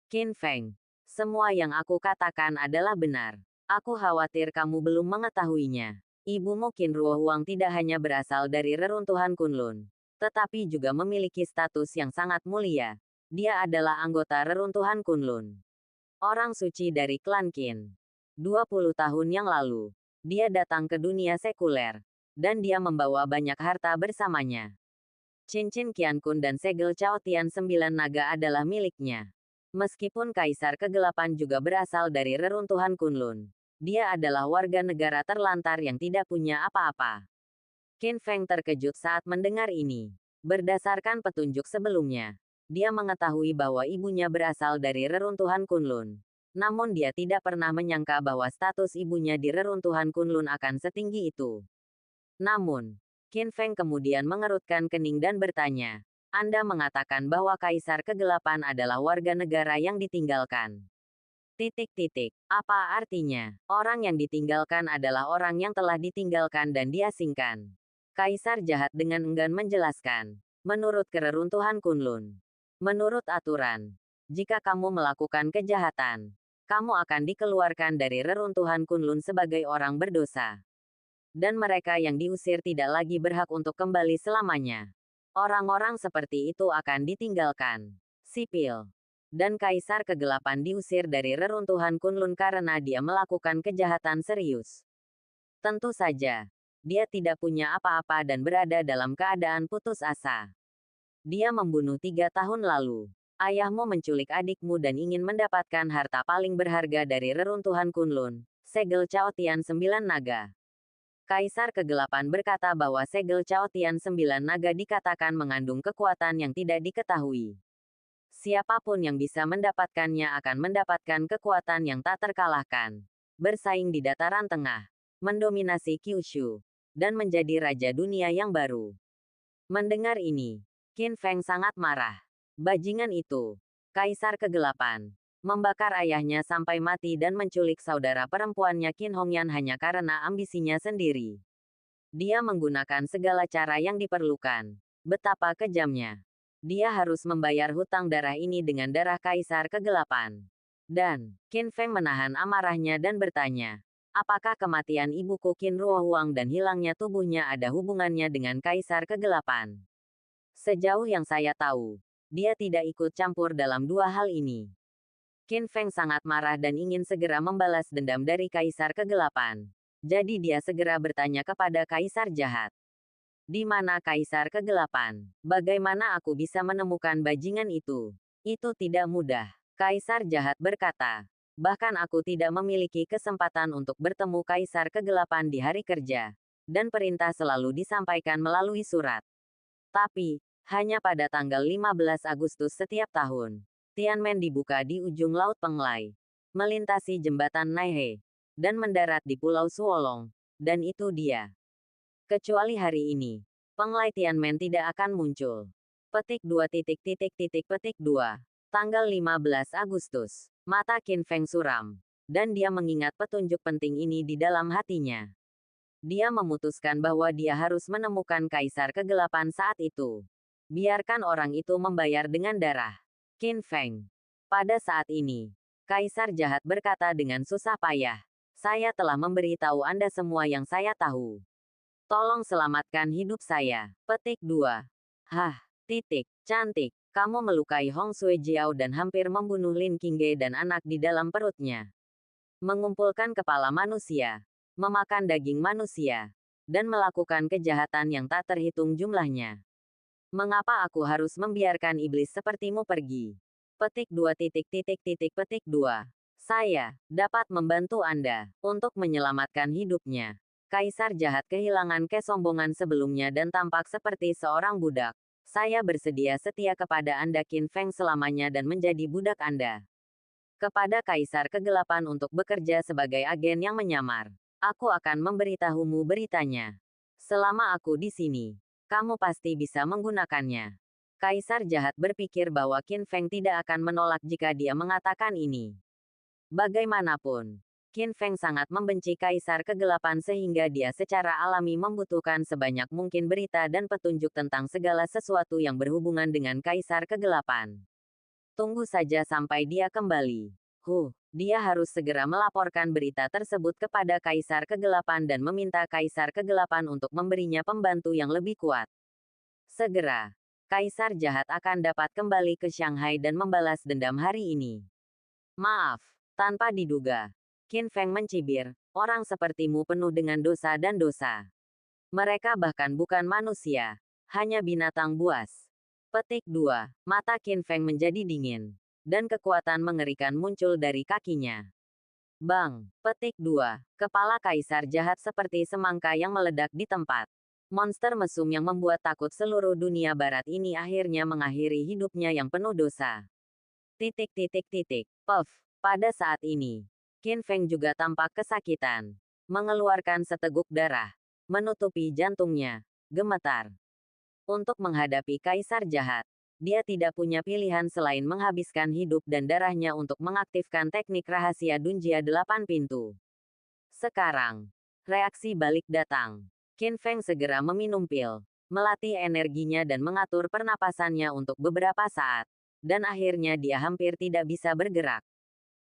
Qin Feng, semua yang aku katakan adalah benar. Aku khawatir kamu belum mengetahuinya. Ibumu Qin Ruohuang tidak hanya berasal dari reruntuhan Kunlun, tetapi juga memiliki status yang sangat mulia. Dia adalah anggota reruntuhan Kunlun. Orang suci dari klan Qin. 20 tahun yang lalu, dia datang ke dunia sekuler, dan dia membawa banyak harta bersamanya. Cincin Qiankun dan segel Chaotian 9 naga adalah miliknya. Meskipun Kaisar Kegelapan juga berasal dari reruntuhan Kunlun, dia adalah warga negara terlantar yang tidak punya apa-apa. Qin Feng terkejut saat mendengar ini. Berdasarkan petunjuk sebelumnya, dia mengetahui bahwa ibunya berasal dari reruntuhan Kunlun. Namun dia tidak pernah menyangka bahwa status ibunya di reruntuhan Kunlun akan setinggi itu. Namun, Qin Feng kemudian mengerutkan kening dan bertanya, Anda mengatakan bahwa Kaisar Kegelapan adalah warga negara yang ditinggalkan. Apa artinya? Orang yang ditinggalkan adalah orang yang telah ditinggalkan dan diasingkan. Kaisar Jahat dengan enggan menjelaskan. Menurut kereruntuhan Kunlun. Menurut aturan, jika kamu melakukan kejahatan, kamu akan dikeluarkan dari reruntuhan Kunlun sebagai orang berdosa. Dan mereka yang diusir tidak lagi berhak untuk kembali selamanya. Orang-orang seperti itu akan ditinggalkan. Sipil. Dan Kaisar Kegelapan diusir dari reruntuhan Kunlun karena dia melakukan kejahatan serius. Tentu saja, dia tidak punya apa-apa dan berada dalam keadaan putus asa. Dia membunuh 3 tahun lalu. Ayahmu menculik adikmu dan ingin mendapatkan harta paling berharga dari reruntuhan Kunlun, segel Chaotian 9 naga. Kaisar Kegelapan berkata bahwa segel Chaotian 9 naga dikatakan mengandung kekuatan yang tidak diketahui. Siapapun yang bisa mendapatkannya akan mendapatkan kekuatan yang tak terkalahkan. Bersaing di dataran tengah, mendominasi Kyushu, dan menjadi raja dunia yang baru. Mendengar ini, Qin Feng sangat marah. Bajingan itu, Kaisar Kegelapan, membakar ayahnya sampai mati dan menculik saudara perempuannya Qin Hongyan hanya karena ambisinya sendiri. Dia menggunakan segala cara yang diperlukan. Betapa kejamnya. Dia harus membayar hutang darah ini dengan darah Kaisar Kegelapan. Dan, Qin Feng menahan amarahnya dan bertanya, apakah kematian ibuku Qin Ruohuang dan hilangnya tubuhnya ada hubungannya dengan Kaisar Kegelapan? Sejauh yang saya tahu, dia tidak ikut campur dalam dua hal ini. Qin Feng sangat marah dan ingin segera membalas dendam dari Kaisar Kegelapan. Jadi dia segera bertanya kepada Kaisar Jahat. Di mana Kaisar Kegelapan? Bagaimana aku bisa menemukan bajingan itu? Itu tidak mudah. Kaisar jahat berkata. Bahkan aku tidak memiliki kesempatan untuk bertemu Kaisar Kegelapan di hari kerja. Dan perintah selalu disampaikan melalui surat. Tapi, hanya pada tanggal 15 Agustus setiap tahun, Tianmen dibuka di ujung Laut Penglai, melintasi jembatan Naihe, dan mendarat di Pulau Suolong. Dan itu dia. Kecuali hari ini, Penglai Tianmen tidak akan muncul. Petik 2. Tanggal 15 Agustus. Mata Qin Feng suram. Dan dia mengingat petunjuk penting ini di dalam hatinya. Dia memutuskan bahwa dia harus menemukan Kaisar Kegelapan saat itu. Biarkan orang itu membayar dengan darah. Qin Feng. Pada saat ini, Kaisar jahat berkata dengan susah payah. Saya telah memberitahu Anda semua yang saya tahu. Tolong selamatkan hidup saya. Petik 2. Hah, cantik. Kamu melukai Hong Sui Jiao dan hampir membunuh Lin Qingge dan anak di dalam perutnya. Mengumpulkan kepala manusia. Memakan daging manusia. Dan melakukan kejahatan yang tak terhitung jumlahnya. Mengapa aku harus membiarkan iblis sepertimu pergi? Petik 2. Petik 2. Saya dapat membantu Anda untuk menyelamatkan hidupnya. Kaisar jahat kehilangan kesombongan sebelumnya dan tampak seperti seorang budak. Saya bersedia setia kepada Anda Qin Feng selamanya dan menjadi budak Anda. Kepada Kaisar Kegelapan untuk bekerja sebagai agen yang menyamar. Aku akan memberitahumu beritanya. Selama aku di sini, kamu pasti bisa menggunakannya. Kaisar jahat berpikir bahwa Qin Feng tidak akan menolak jika dia mengatakan ini. Bagaimanapun, Qin Feng sangat membenci Kaisar Kegelapan sehingga dia secara alami membutuhkan sebanyak mungkin berita dan petunjuk tentang segala sesuatu yang berhubungan dengan Kaisar Kegelapan. Tunggu saja sampai dia kembali. Dia harus segera melaporkan berita tersebut kepada Kaisar Kegelapan dan meminta Kaisar Kegelapan untuk memberinya pembantu yang lebih kuat. Segera, Kaisar jahat akan dapat kembali ke Shanghai dan membalas dendam hari ini. Maaf, tanpa diduga. Qin Feng mencibir, orang sepertimu penuh dengan dosa dan dosa. Mereka bahkan bukan manusia, hanya binatang buas. Petik 2. Mata Qin Feng menjadi dingin, dan kekuatan mengerikan muncul dari kakinya. Bang! Petik 2. Kepala Kaisar jahat seperti semangka yang meledak di tempat. Monster mesum yang membuat takut seluruh dunia barat ini akhirnya mengakhiri hidupnya yang penuh dosa. Puff! Pada saat ini, Qin Feng juga tampak kesakitan. Mengeluarkan seteguk darah. Menutupi jantungnya. Gemetar. Untuk menghadapi Kaisar jahat, dia tidak punya pilihan selain menghabiskan hidup dan darahnya untuk mengaktifkan teknik rahasia Dunjia 8 pintu. Sekarang, reaksi balik datang. Qin Feng segera meminum pil, melatih energinya dan mengatur pernapasannya untuk beberapa saat. Dan akhirnya dia hampir tidak bisa bergerak.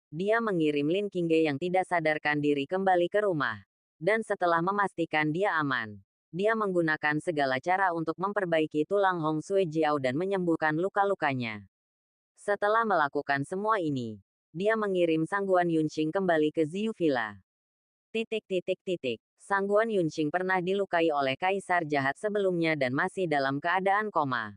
Dia mengirim Lin Qingge yang tidak sadarkan diri kembali ke rumah. Dan setelah memastikan dia aman, dia menggunakan segala cara untuk memperbaiki tulang Hong Sui Jiao dan menyembuhkan luka-lukanya. Setelah melakukan semua ini, dia mengirim Sangguan Yunqing kembali ke Ziyu Villa. Sangguan Yunqing pernah dilukai oleh Kaisar jahat sebelumnya dan masih dalam keadaan koma.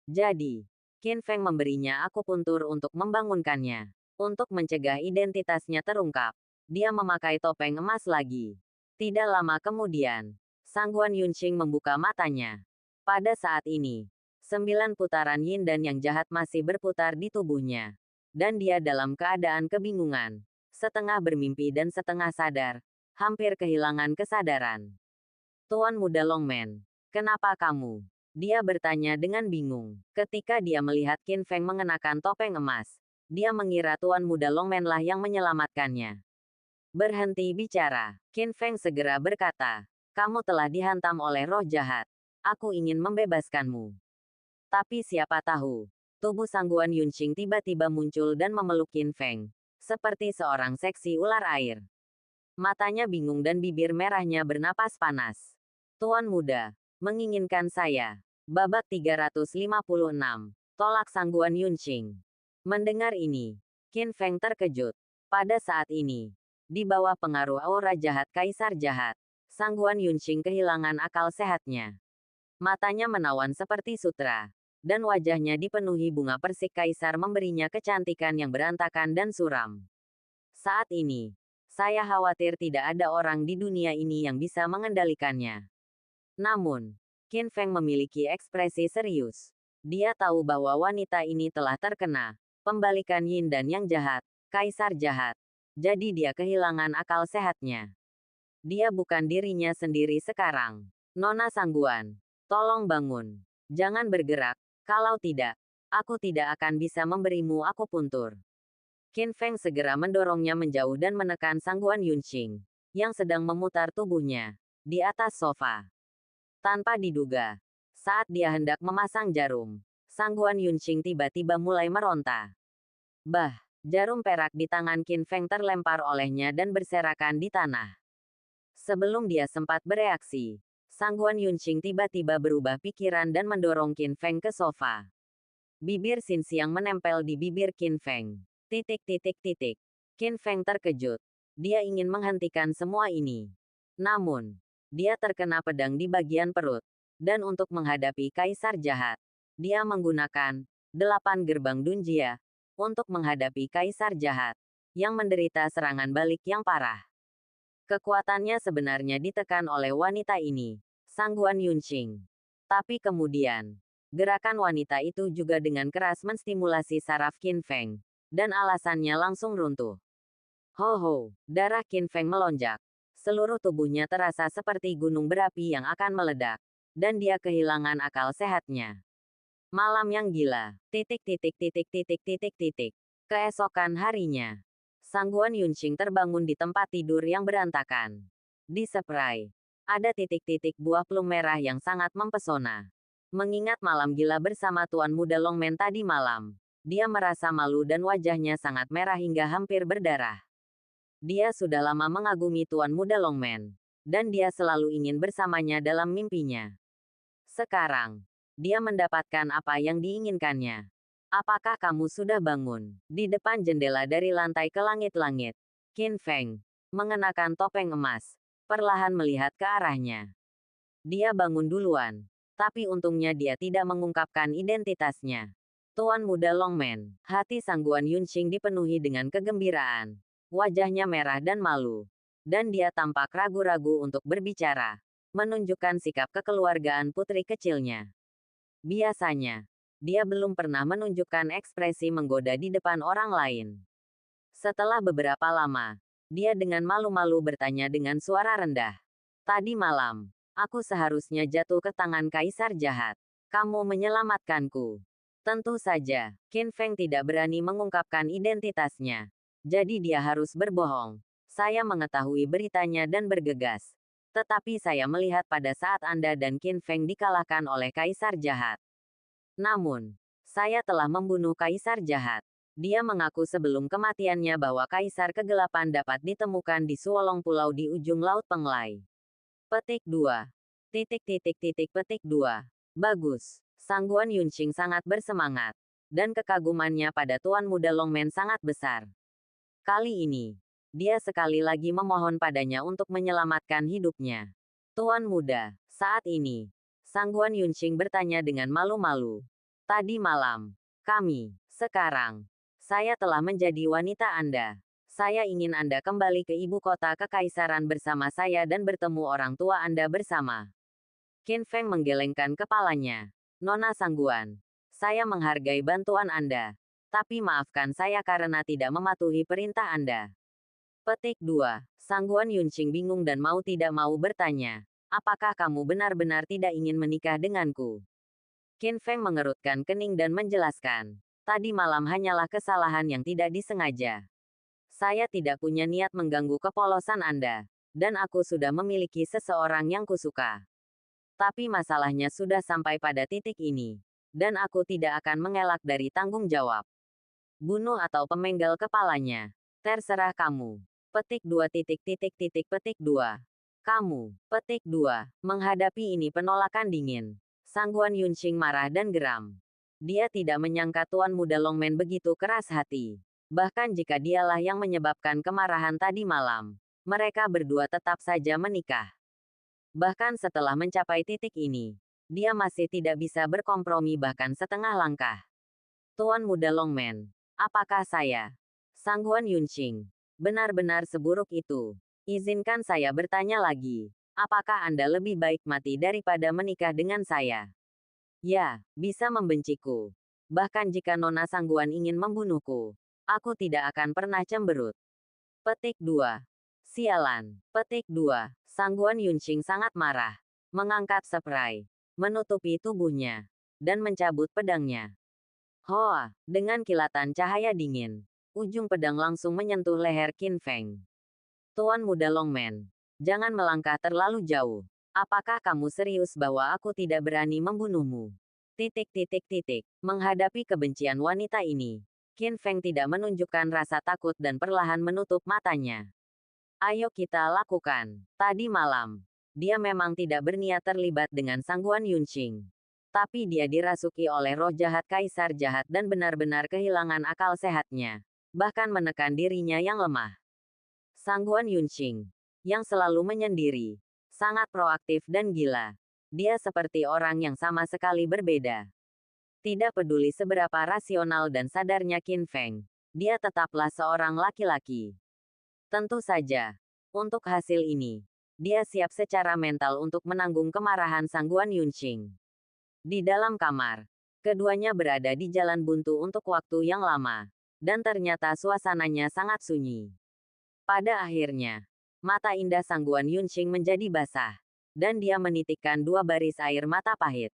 Jadi, Qin Feng memberinya akupuntur untuk membangunkannya. Untuk mencegah identitasnya terungkap, dia memakai topeng emas lagi. Tidak lama kemudian, Sangguan Yunqing membuka matanya. Pada saat ini, 9 putaran yin dan yang jahat masih berputar di tubuhnya. Dan dia dalam keadaan kebingungan, setengah bermimpi dan setengah sadar, hampir kehilangan kesadaran. Tuan Muda Longmen, kenapa kamu? Dia bertanya dengan bingung. Ketika dia melihat Qin Feng mengenakan topeng emas, dia mengira Tuan Muda Longmen lah yang menyelamatkannya. Berhenti bicara, Qin Feng segera berkata, kamu telah dihantam oleh roh jahat. Aku ingin membebaskanmu. Tapi siapa tahu, tubuh Sangguan Yunqing tiba-tiba muncul dan memeluk Qin Feng, seperti seorang seksi ular air. Matanya bingung dan bibir merahnya bernapas panas. Tuan Muda, menginginkan saya. Babak 356. Tolak Sangguan Yunqing. Mendengar ini, Qin Feng terkejut. Pada saat ini, di bawah pengaruh aura jahat Kaisar jahat, Sangguan Yunqing kehilangan akal sehatnya. Matanya menawan seperti sutra. dan wajahnya dipenuhi bunga persik. Kaisar memberinya kecantikan yang berantakan dan suram. Saat ini, saya khawatir tidak ada orang di dunia ini yang bisa mengendalikannya. Namun, Qin Feng memiliki ekspresi serius. Dia tahu bahwa wanita ini telah terkena pembalikan yin dan yang jahat, kaisar jahat. Jadi dia kehilangan akal sehatnya. Dia bukan dirinya sendiri sekarang. Nona Sangguan, tolong bangun. Jangan bergerak. Kalau tidak, aku tidak akan bisa memberimu akupuntur. Qin Feng segera mendorongnya menjauh dan menekan Sangguan Yunqing, yang sedang memutar tubuhnya di atas sofa. Tanpa diduga, saat dia hendak memasang jarum, Sangguan Yunqing tiba-tiba mulai meronta. Bah, jarum perak di tangan Qin Feng terlempar olehnya dan berserakan di tanah. Sebelum dia sempat bereaksi, Sangguan Yunqing tiba-tiba berubah pikiran dan mendorong Qin Feng ke sofa. Bibir Xinxiang menempel di bibir Qin Feng. Qin Feng terkejut. Dia ingin menghentikan semua ini. Namun, dia terkena pedang di bagian perut. Dan untuk menghadapi kaisar jahat, dia menggunakan 8 gerbang Dunjia untuk menghadapi kaisar jahat yang menderita serangan balik yang parah. Kekuatannya sebenarnya ditekan oleh wanita ini, Sangguan Yunqing. Tapi kemudian, gerakan wanita itu juga dengan keras menstimulasi saraf Qin Feng. Dan alasannya langsung runtuh. Ho, darah Qin Feng melonjak. Seluruh tubuhnya terasa seperti gunung berapi yang akan meledak. Dan dia kehilangan akal sehatnya. Malam yang gila. Keesokan harinya, Sangguan Yunqing terbangun di tempat tidur yang berantakan. Di spray, ada titik-titik buah plum merah yang sangat mempesona. Mengingat malam gila bersama Tuan Muda Longmen tadi malam, dia merasa malu dan wajahnya sangat merah hingga hampir berdarah. Dia sudah lama mengagumi Tuan Muda Longmen, dan dia selalu ingin bersamanya dalam mimpinya. Sekarang, dia mendapatkan apa yang diinginkannya. Apakah kamu sudah bangun? Di depan jendela dari lantai ke langit-langit, Qin Feng, mengenakan topeng emas, perlahan melihat ke arahnya. Dia bangun duluan, tapi untungnya dia tidak mengungkapkan identitasnya. Tuan Muda Longmen, hati Sangguan Yunqing dipenuhi dengan kegembiraan. Wajahnya merah dan malu. Dan dia tampak ragu-ragu untuk berbicara, menunjukkan sikap kekeluargaan putri kecilnya. Biasanya, dia belum pernah menunjukkan ekspresi menggoda di depan orang lain. Setelah beberapa lama, dia dengan malu-malu bertanya dengan suara rendah. Tadi malam, aku seharusnya jatuh ke tangan kaisar jahat. Kamu menyelamatkanku. Tentu saja, Qin Feng tidak berani mengungkapkan identitasnya. Jadi dia harus berbohong. Saya mengetahui beritanya dan bergegas. Tetapi saya melihat pada saat Anda dan Qin Feng dikalahkan oleh kaisar jahat. Namun, saya telah membunuh kaisar jahat. Dia mengaku sebelum kematiannya bahwa kaisar kegelapan dapat ditemukan di Suolong Pulau di ujung Laut Penglai. Petik 2. Bagus. Sangguan Yunqing sangat bersemangat, dan kekagumannya pada Tuan Muda Longmen sangat besar. Kali ini, dia sekali lagi memohon padanya untuk menyelamatkan hidupnya. Tuan Muda, saat ini, Sangguan Yunqing bertanya dengan malu-malu. Tadi malam, sekarang, saya telah menjadi wanita Anda. Saya ingin Anda kembali ke ibu kota kekaisaran bersama saya dan bertemu orang tua Anda bersama. Qin Feng menggelengkan kepalanya. Nona Sangguan, saya menghargai bantuan Anda, tapi maafkan saya karena tidak mematuhi perintah Anda. Petik 2. Sangguan Yunqing bingung dan mau tidak mau bertanya, apakah kamu benar-benar tidak ingin menikah denganku? Qin Feng mengerutkan kening dan menjelaskan, tadi malam hanyalah kesalahan yang tidak disengaja. Saya tidak punya niat mengganggu kepolosan Anda, dan aku sudah memiliki seseorang yang kusuka. Tapi masalahnya sudah sampai pada titik ini, dan aku tidak akan mengelak dari tanggung jawab. Bunuh atau pemenggal kepalanya. Terserah kamu. Petik 2. Kamu. Petik 2. Menghadapi ini penolakan dingin. Sangguan Yunqing marah dan geram. Dia tidak menyangka Tuan Muda Longmen begitu keras hati. Bahkan jika dialah yang menyebabkan kemarahan tadi malam, mereka berdua tetap saja menikah. Bahkan setelah mencapai titik ini, dia masih tidak bisa berkompromi bahkan setengah langkah. Tuan Muda Longman, apakah saya, Sangguan Yunqing, benar-benar seburuk itu? Izinkan saya bertanya lagi. Apakah Anda lebih baik mati daripada menikah dengan saya? Ya, bisa membenciku. Bahkan jika Nona Sangguan ingin membunuhku, aku tidak akan pernah cemberut. Petik 2. Sialan. Petik 2. Sangguan Yunqing sangat marah. Mengangkat spray, menutupi tubuhnya, dan mencabut pedangnya. Hoa, dengan kilatan cahaya dingin, ujung pedang langsung menyentuh leher Qin Feng. Tuan Muda Longman, jangan melangkah terlalu jauh. Apakah kamu serius bahwa aku tidak berani membunuhmu? Menghadapi kebencian wanita ini, Qin Feng tidak menunjukkan rasa takut dan perlahan menutup matanya. Ayo kita lakukan. Tadi malam, dia memang tidak berniat terlibat dengan Sangguan Yunqing. Tapi dia dirasuki oleh roh jahat kaisar jahat dan benar-benar kehilangan akal sehatnya. Bahkan menekan dirinya yang lemah. Sangguan Yunqing, yang selalu menyendiri, sangat proaktif dan gila. Dia seperti orang yang sama sekali berbeda. Tidak peduli seberapa rasional dan sadarnya Qin Feng, dia tetaplah seorang laki-laki. Tentu saja, untuk hasil ini, dia siap secara mental untuk menanggung kemarahan Sangguan Yunqing. Di dalam kamar, keduanya berada di jalan buntu untuk waktu yang lama, dan ternyata suasananya sangat sunyi. Pada akhirnya, mata indah Sangguan Yunqing menjadi basah, dan dia menitikkan 2 baris air mata pahit.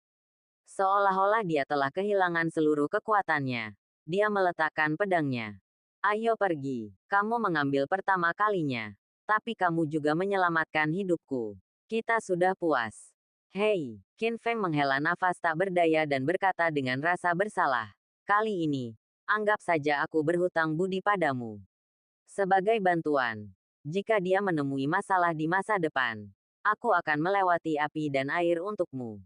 Seolah-olah dia telah kehilangan seluruh kekuatannya. Dia meletakkan pedangnya. Ayo pergi, kamu mengambil pertama kalinya. Tapi kamu juga menyelamatkan hidupku. Kita sudah puas. Hei, Qin Feng menghela nafas tak berdaya dan berkata dengan rasa bersalah. Kali ini, anggap saja aku berhutang budi padamu. Sebagai bantuan, jika dia menemui masalah di masa depan, aku akan melewati api dan air untukmu.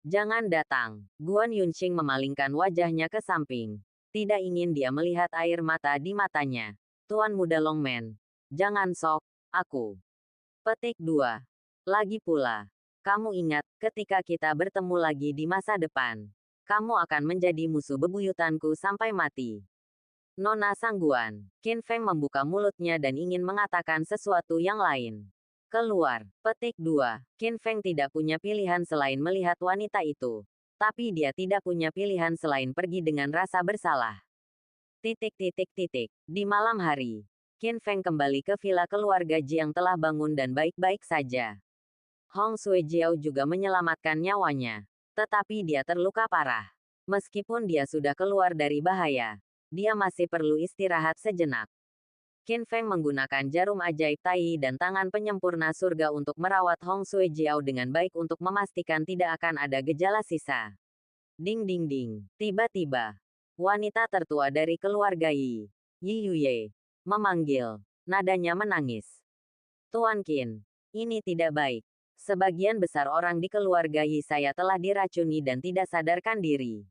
Jangan datang. Guan Yunqing memalingkan wajahnya ke samping. Tidak ingin dia melihat air mata di matanya. Tuan Muda Longman, jangan sok, aku. Petik 2. Lagi pula, kamu ingat, ketika kita bertemu lagi di masa depan, kamu akan menjadi musuh bebuyutanku sampai mati. Nona Sangguan, Qin Feng membuka mulutnya dan ingin mengatakan sesuatu yang lain. Keluar. Petik 2. Qin Feng tidak punya pilihan selain melihat wanita itu. Tapi dia tidak punya pilihan selain pergi dengan rasa bersalah. Di malam hari, Qin Feng kembali ke villa keluarga Ji yang telah bangun dan baik-baik saja. Hong Suejiao juga menyelamatkan nyawanya. Tetapi dia terluka parah. Meskipun dia sudah keluar dari bahaya, dia masih perlu istirahat sejenak. Qin Feng menggunakan jarum ajaib Tai dan tangan penyempurna surga untuk merawat Hong Suejiao dengan baik untuk memastikan tidak akan ada gejala sisa. Ding ding ding. Tiba-tiba, wanita tertua dari keluarga Yi Yuye, memanggil. Nadanya menangis. Tuan Qin, ini tidak baik. Sebagian besar orang di keluarga Yi saya telah diracuni dan tidak sadarkan diri.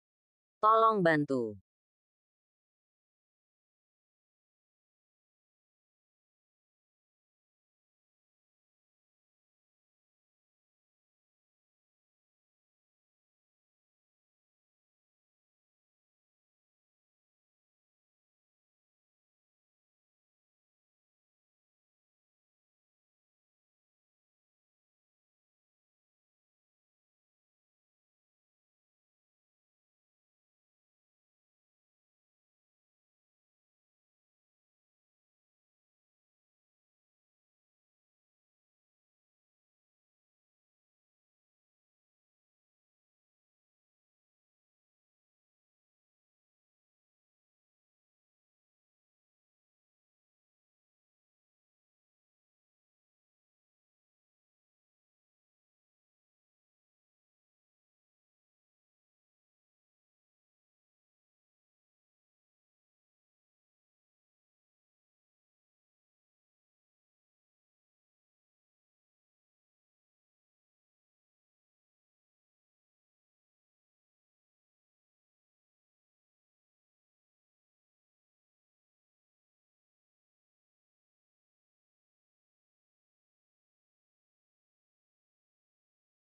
Tolong bantu.